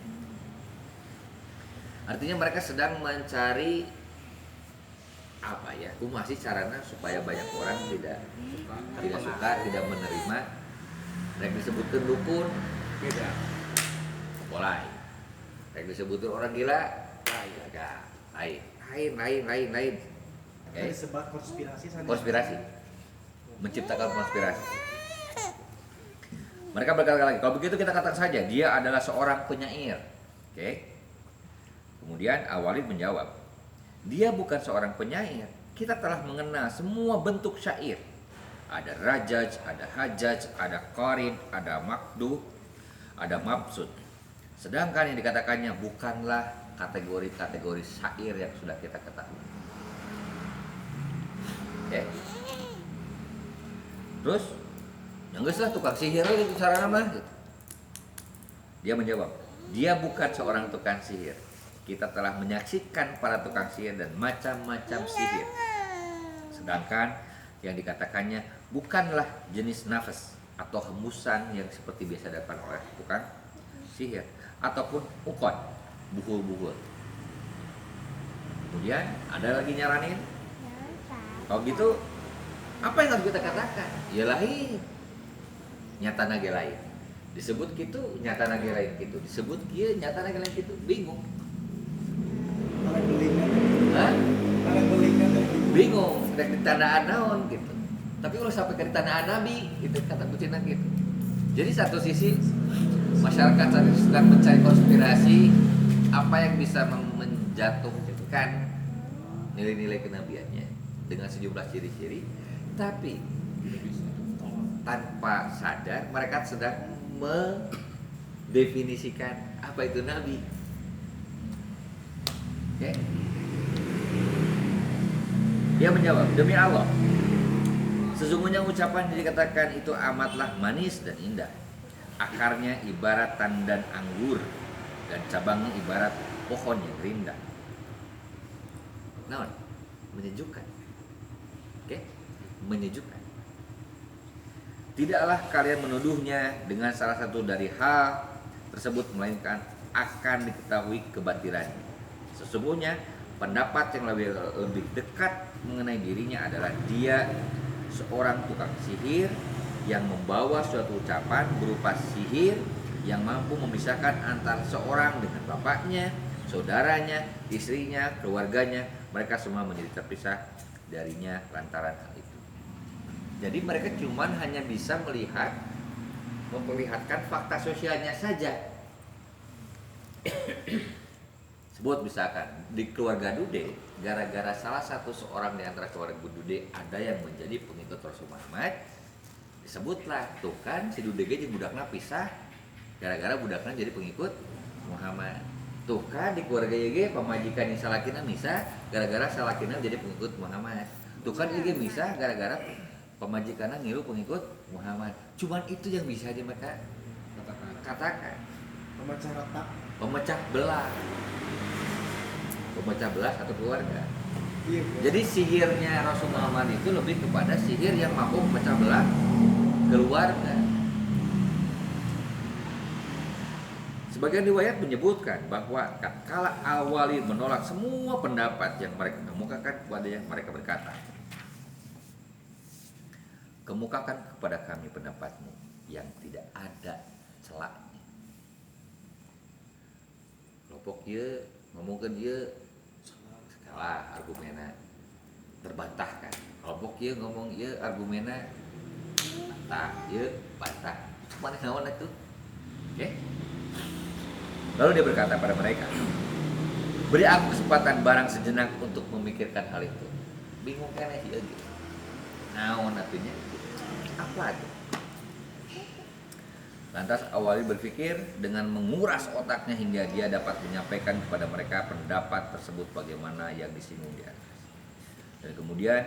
Artinya mereka sedang mencari apa ya? Masih caranya supaya banyak orang tidak suka, tidak menerima. Rek disebutkan dukun beda, mulai. Rek disebutkan orang gila, lain. Okay. Disebut Konspirasi, menciptakan konspirasi. Mereka berkata lagi, kalau begitu kita katakan saja dia adalah seorang penyair. Oke. Kemudian Al-Walid menjawab, dia bukan seorang penyair. Kita telah mengenal semua bentuk syair. Ada rajaj, ada hajaj, ada qarid, ada makduh, ada mabsud. Sedangkan yang dikatakannya bukanlah kategori-kategori syair yang sudah kita ketahui. Oke. Terus, yang geus lah tukang sihir itu cara mah gitu. Dia menjawab, dia bukan seorang tukang sihir. Kita telah menyaksikan para tukang sihir dan macam-macam sihir. Sedangkan yang dikatakannya bukanlah jenis nafas atau hembusan yang seperti biasa dilakukan oleh tukang sihir ataupun ukon, buhul-buhul. Kemudian ada lagi nyaranin, kalau gitu apa yang harus kita katakan? Ya lain, nyata nage lain. Disebut gitu, nyata nage lain gitu. Disebut kia, nyata nage lain gitu. Bingung. Kalau bingung rek ditandaan naon gitu. Tapi kalau sampai ke ditandaan Nabi gitu kata kucina gitu. Jadi satu sisi masyarakat sedang mencari konspirasi apa yang bisa menjatuhkan nilai-nilai kenabiannya dengan sejumlah ciri-ciri, tapi tanpa sadar mereka sedang mendefinisikan apa itu nabi. Oke? Dia menjawab, demi Allah, sesungguhnya ucapan yang dikatakan itu amatlah manis dan indah. Akarnya ibarat tandan anggur dan cabangnya ibarat pohon yang rindang. Nah, menyejukkan. Oke? Menyejukkan. Tidaklah kalian menuduhnya dengan salah satu dari hal tersebut, melainkan akan diketahui kebatilannya. Sesungguhnya pendapat yang lebih dekat mengenai dirinya adalah dia seorang tukang sihir yang membawa suatu ucapan berupa sihir yang mampu memisahkan antara seorang dengan bapaknya, saudaranya, istrinya, keluarganya. Mereka semua menjadi terpisah darinya lantaran hal itu. Jadi mereka cuman hanya bisa memperlihatkan fakta sosialnya saja. Sebut misalkan di keluarga Dude, gara-gara salah satu seorang di antara keluarga Dude ada yang menjadi pengikut Rasul Muhammad, disebutlah tuh kan si Dude ge jeung budakna pisah gara-gara budakna jadi pengikut Muhammad. Tuh kan di keluarga ye pamajikan salakina misah gara-gara salakina jadi pengikut Muhammad. Tuh kan ieu misah gara-gara pemajikanna ngilu pengikut Muhammad. Cuman itu yang bisa mereka katakan. Memecah retak. Pemecah belah satu keluarga. Iya. Jadi sihirnya Rasul Muhammad itu lebih kepada sihir yang mampu memecah belah keluarga. Sebagian riwayat menyebutkan bahwa kala Al-Walid menolak semua pendapat yang mereka kemukakan kepadanya, mereka berkata, kemukakan kepada kami pendapatmu yang tidak ada celaknya. Kelompok ieu ngomongkeun ieu salah argumena terbantahkan. Kelompok ieu ngomong ieu argumena bantah, ieu bantah. Mana naon atuh? Oke? Lalu dia berkata pada mereka, beri aku kesempatan barang sejenak untuk memikirkan hal itu. Bingung kan ya gitu. Naon atunya? Apa itu? Lantas Awali berpikir dengan menguras otaknya hingga dia dapat menyampaikan kepada mereka pendapat tersebut bagaimana yang disinggung di atas. Dan kemudian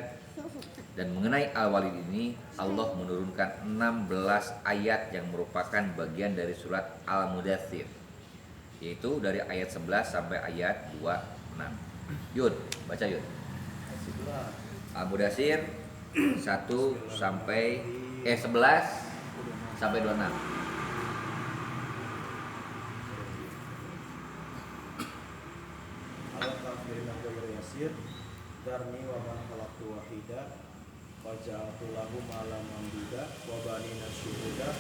mengenai Al-Walid ini Allah menurunkan 16 ayat yang merupakan bagian dari surat Al-Mudaththir, yaitu dari ayat 11 sampai ayat 26. Yud, baca Yud. Al-Mudaththir 1 sampai 11 sampai 26. Darni wa man khalaqtu wahida wa ja'altu lahu malan mamduda wa banina syuhuda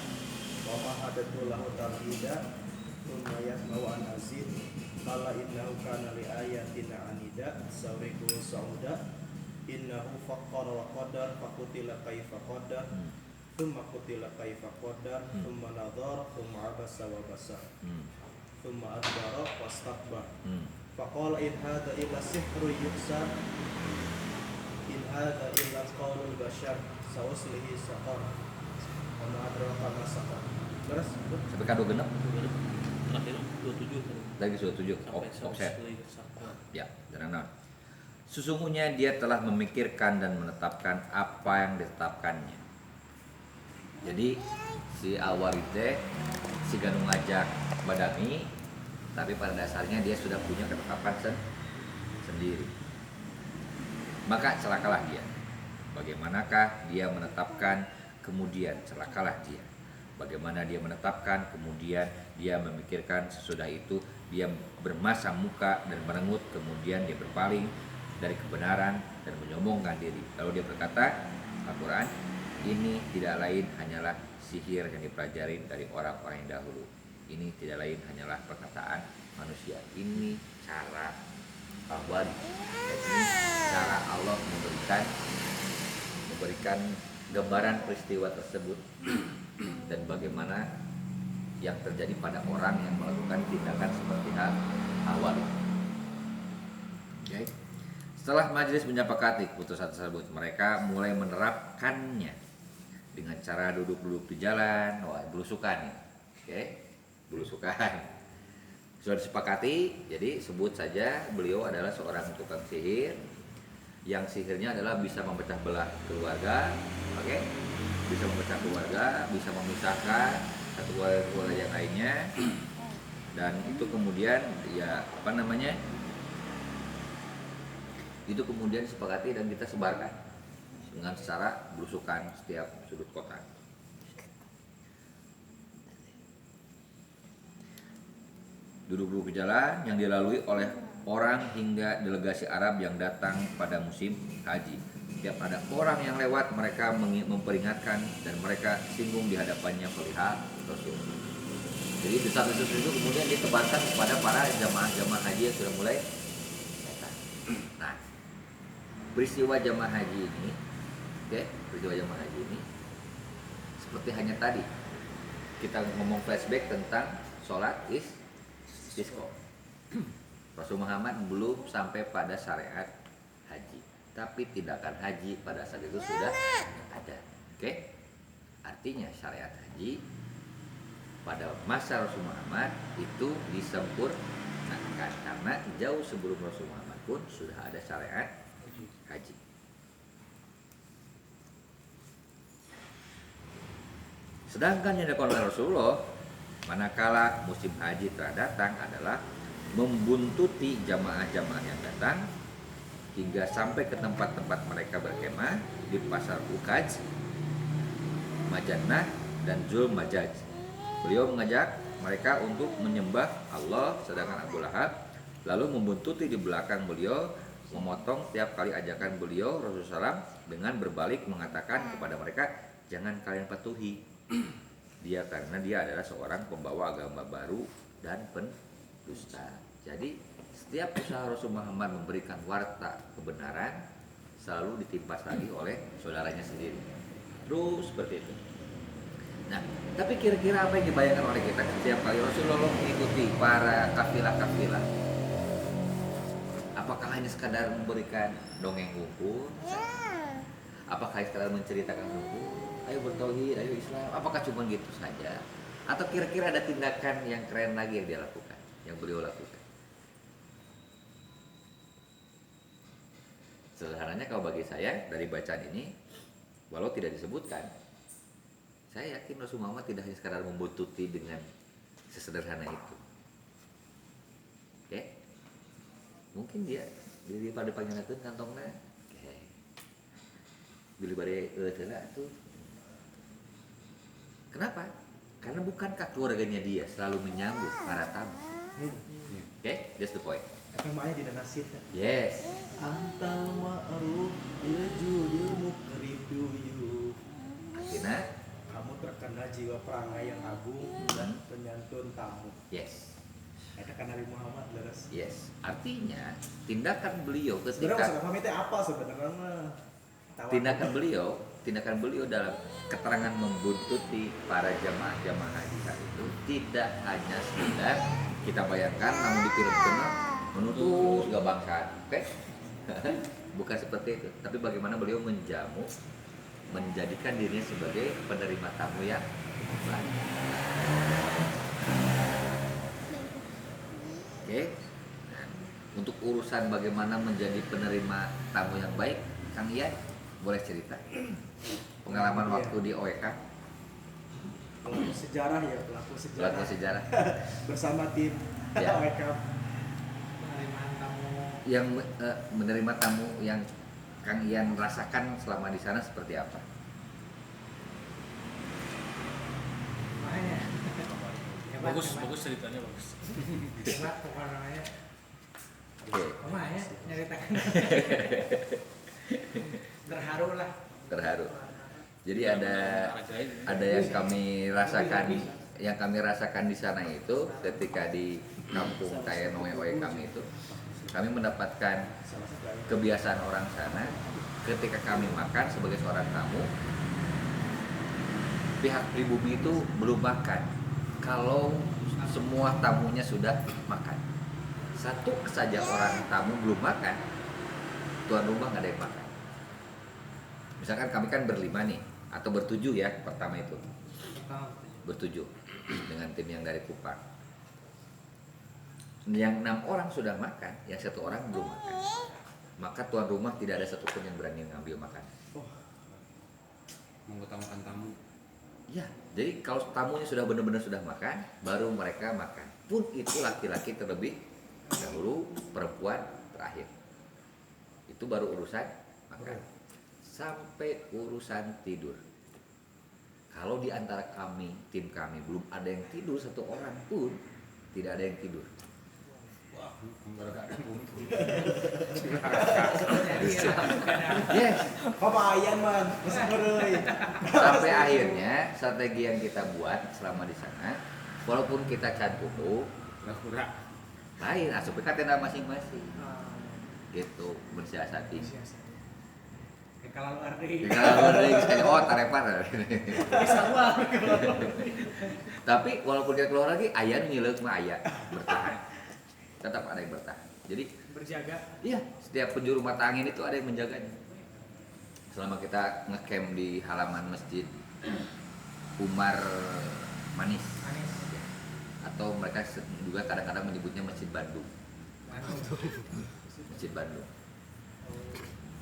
wa mahadatu lahu tamhida thumma yatma'u an azid qala innahu kana li ayatina anida sawriku sauda innahu faqqara wa qadar faqutila kaifa qadar thumma qutila kaifa qadar thumma nadhara thumma abasa wa basar thumma adbara wastakbar faqala in hadza illa sihrun yuksar in hadza illa qaulul bashar sawaslihi saqar wa ma adraka ma saqar. Terus Sampai kado genep Terakhir 27 lagi sudah 7 sampai offset. 100. Ya, jangan. Sesungguhnya dia telah memikirkan dan menetapkan apa yang ditetapkannya. Jadi si Al-Walid si Ganu ngajak Badami, tapi pada dasarnya dia sudah punya ketetapan sendiri. Maka celakalah dia. Bagaimanakah dia menetapkan, kemudian celakalah dia. Bagaimana dia menetapkan, kemudian dia memikirkan, sesudah itu dia bermasa muka dan merengut, kemudian dia berpaling dari kebenaran dan menyombongkan diri. Lalu dia berkata, Al-Quran, ini tidak lain hanyalah sihir yang dipelajari dari orang-orang yang dahulu. Ini tidak lain hanyalah perkataan manusia. Ini cara Allah, ini cara Allah memberi memberikan gambaran peristiwa tersebut dan bagaimana yang terjadi pada orang yang melakukan tindakan seperti hal awal. Oke. Setelah majelis menyepakati keputusan tersebut, mereka mulai menerapkannya dengan cara duduk-duduk di jalan, belusukan. Oke, belusukan. Sudah disepakati, jadi sebut saja beliau adalah seorang tukang sihir yang sihirnya adalah bisa memecah belah keluarga, oke? Bisa memecah keluarga, bisa memisahkan satu keluarga yang lainnya, dan itu kemudian ya apa namanya? Itu kemudian disepakati dan kita sebarkan dengan secara belusukan setiap sudut kota. Duduk-duduk di jalan yang dilalui oleh orang hingga delegasi Arab yang datang pada musim haji. Setiap ada orang yang lewat, mereka memperingatkan dan mereka singgung di hadapannya melihat Rasul. Jadi desas-desus itu kemudian ditebarkan kepada para jamaah-jamaah haji yang sudah mulai datang. Nah, peristiwa jamaah haji ini, peristiwa jamaah haji ini seperti hanya tadi kita ngomong flashback tentang sholat istisqa. Rasul Muhammad belum sampai pada syariat haji, tapi tindakan haji pada saat itu sudah ada. Oke? Artinya syariat haji pada masa Rasul Muhammad itu disempurnakan karena jauh sebelum Rasul Muhammad pun sudah ada syariat haji. Sedangkan yang dilakukan oleh Rasulullah manakala musim haji telah datang adalah membuntuti jamaah-jamaah yang datang hingga sampai ke tempat-tempat mereka berkemah di pasar Ukaj, Majannah, dan Zul Majaj. Beliau mengajak mereka untuk menyembah Allah, sedangkan Abu Lahab lalu membuntuti di belakang beliau, memotong tiap kali ajakan beliau Rasulullah SAW dengan berbalik mengatakan kepada mereka, jangan kalian patuhi dia karena dia adalah seorang pembawa agama baru dan pendusta. Jadi setiap usaha Rasul Muhammad memberikan warta kebenaran selalu ditimpas lagi oleh saudaranya sendiri. Terus seperti itu. Nah, tapi kira-kira apa yang dibayangkan oleh kita setiap kali Rasulullah mengikuti para kafilah-kafilah? Apakah hanya sekadar memberikan dongeng hukum? Apakah sekadar menceritakan hukum? Ayo bertauhid, ayo Islam. Apakah cuma gitu saja? Atau kira-kira ada tindakan yang keren lagi yang dia lakukan, yang beliau lakukan? Sederhananya kalau bagi saya dari bacaan ini, walau tidak disebutkan, saya yakin Rasul Muhammad tidak hanya sekadar membuntuti dengan sesederhana itu. Oke? Mungkin dia pada panggilkan kantongnya, beli bare tuh. Kenapa? Karena bukankah keluarganya dia selalu menyambut para tamu? Oke, that's the point. Apa namanya di nasir? Yes. Antal ma'ruf yajudul mukriduyu. Akhirnya, Kamu terkena jiwa perangai yang agung dan penyantun tamu. yes. Katakan Nabi Muhammad leres. Yes. Artinya tindakan beliau Sebenarnya ketika maksud kami itu apa sebenarnya mah? tindakan beliau dalam keterangan membuntuti para jamaah-jamaah haji saat itu tidak hanya sekedar kita bayangkan namun di film menutus gak bangsaan, oke? Bukan seperti itu, tapi bagaimana beliau menjamu, menjadikan dirinya sebagai penerima tamu yang baik. Oke? Nah, untuk urusan bagaimana menjadi penerima tamu yang baik, Kang Ian boleh cerita pengalaman waktu di OEK? Pelaku sejarah ya, Pelaku sejarah bersama tim Ya. OEK. yang menerima tamu yang Kang Ian rasakan selama di sana seperti apa? Bagus ceritanya bagus. Oke. Terharu lah. Terharu. Jadi ada yang kami rasakan di sana itu ketika di kampung Kayanoe kami itu Kami mendapatkan Salah satu ayat. kebiasaan orang sana, ketika kami makan sebagai seorang tamu, pihak pribumi itu belum makan kalau semua tamunya sudah makan. Satu saja orang tamu belum makan, tuan rumah nggak ada yang makan. Misalkan kami kan berlima nih, atau bertujuh ya, pertama itu bertujuh dengan tim yang dari Kupang. Yang 6 orang sudah makan, yang 1 orang belum makan. Maka tuan rumah tidak ada satupun yang berani ngambil makan. Mengutamakan tamu. Ya, jadi kalau tamunya sudah benar-benar sudah makan, baru mereka makan. Pun itu laki-laki terlebih dahulu, perempuan terakhir. Itu baru urusan makan. Sampai urusan tidur. Kalau di antara kami, tim kami belum ada yang tidur, 1 orang pun tidak ada yang tidur. Yes. Papayan man, masih beureui. Sampai akhirnya strategi yang kita buat selama di sana, walaupun kita can kuku, Pura-pura. lain asup ke tenda masing-masing. Gitu mensiasati. Kalau arti Kalau saya oh tarepar. Tapi walaupun kita keluar lagi, ayah ngileuk mah ayah bertahan. Tetap ada yang bertahan. Jadi berjaga. iya, setiap penjuru mata angin itu ada yang menjaganya. Selama kita ngecamp di halaman masjid Umar Manis, atau mereka juga kadang-kadang menyebutnya Masjid Bandung. Masjid Bandung.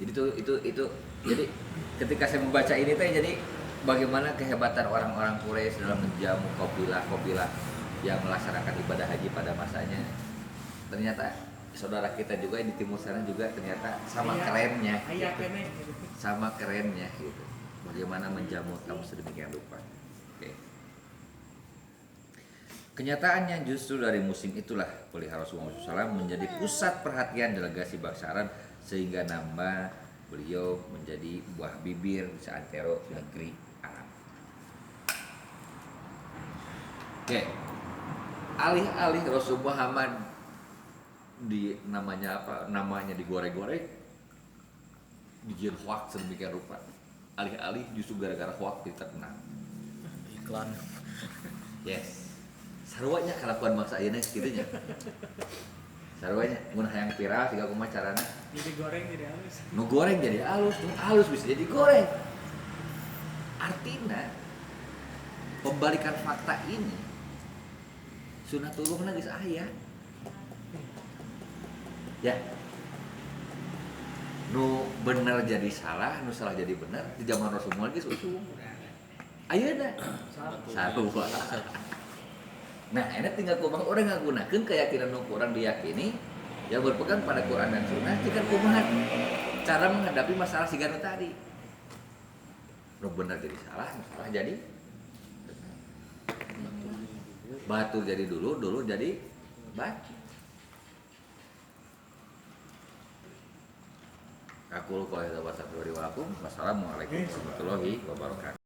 Jadi itu jadi ketika saya membaca ini teh jadi bagaimana kehebatan orang-orang Quraisy dalam menjamu kabilah-kabilah yang melaksanakan ibadah haji pada masanya. Ternyata saudara kita juga di timur sana juga ternyata sama kerennya. Sama kerennya gitu. Bagaimana menjamu tamu sedemikian rupa. Oke. Kenyataannya justru dari musim itulah pelihara Rasulullah SAW menjadi pusat perhatian delegasi bangsa Arab sehingga nama beliau menjadi buah bibir di seantero negeri Arab. Oke. Alih-alih Rasul Muhammad namanya digoreng-goreng, dijieun hoax sedemikian rupa. Alih-alih justru gara-gara hoax kita tenang. Iklan. Yes. Sarwanya kelakuan bangsa ayeuna kitu nya. Sarwanya mun hayang viral siga kumaha carana? Jadi goreng jadi halus. Nu goreng jadi halus, nu halus bisa jadi goreng. Artinya pembalikan fakta ini sunatullah geus aya. Ya. Nu bener jadi salah, nu salah jadi bener di zaman Rasulullah geus usum. Ayeuna sarua. Nah, enak tinggal kumaha orang ngagunakeun keyakinan nu urang diyakini yang berpegang pada Quran dan Sunnah jika kumaha cara menghadapi masalah sigana tadi. Nu bener jadi salah, nu salah jadi batur jadi dulu jadi batu. Aku kalau ada WhatsApp dari walakum. Wassalamualaikum warahmatullahi wabarakatuh.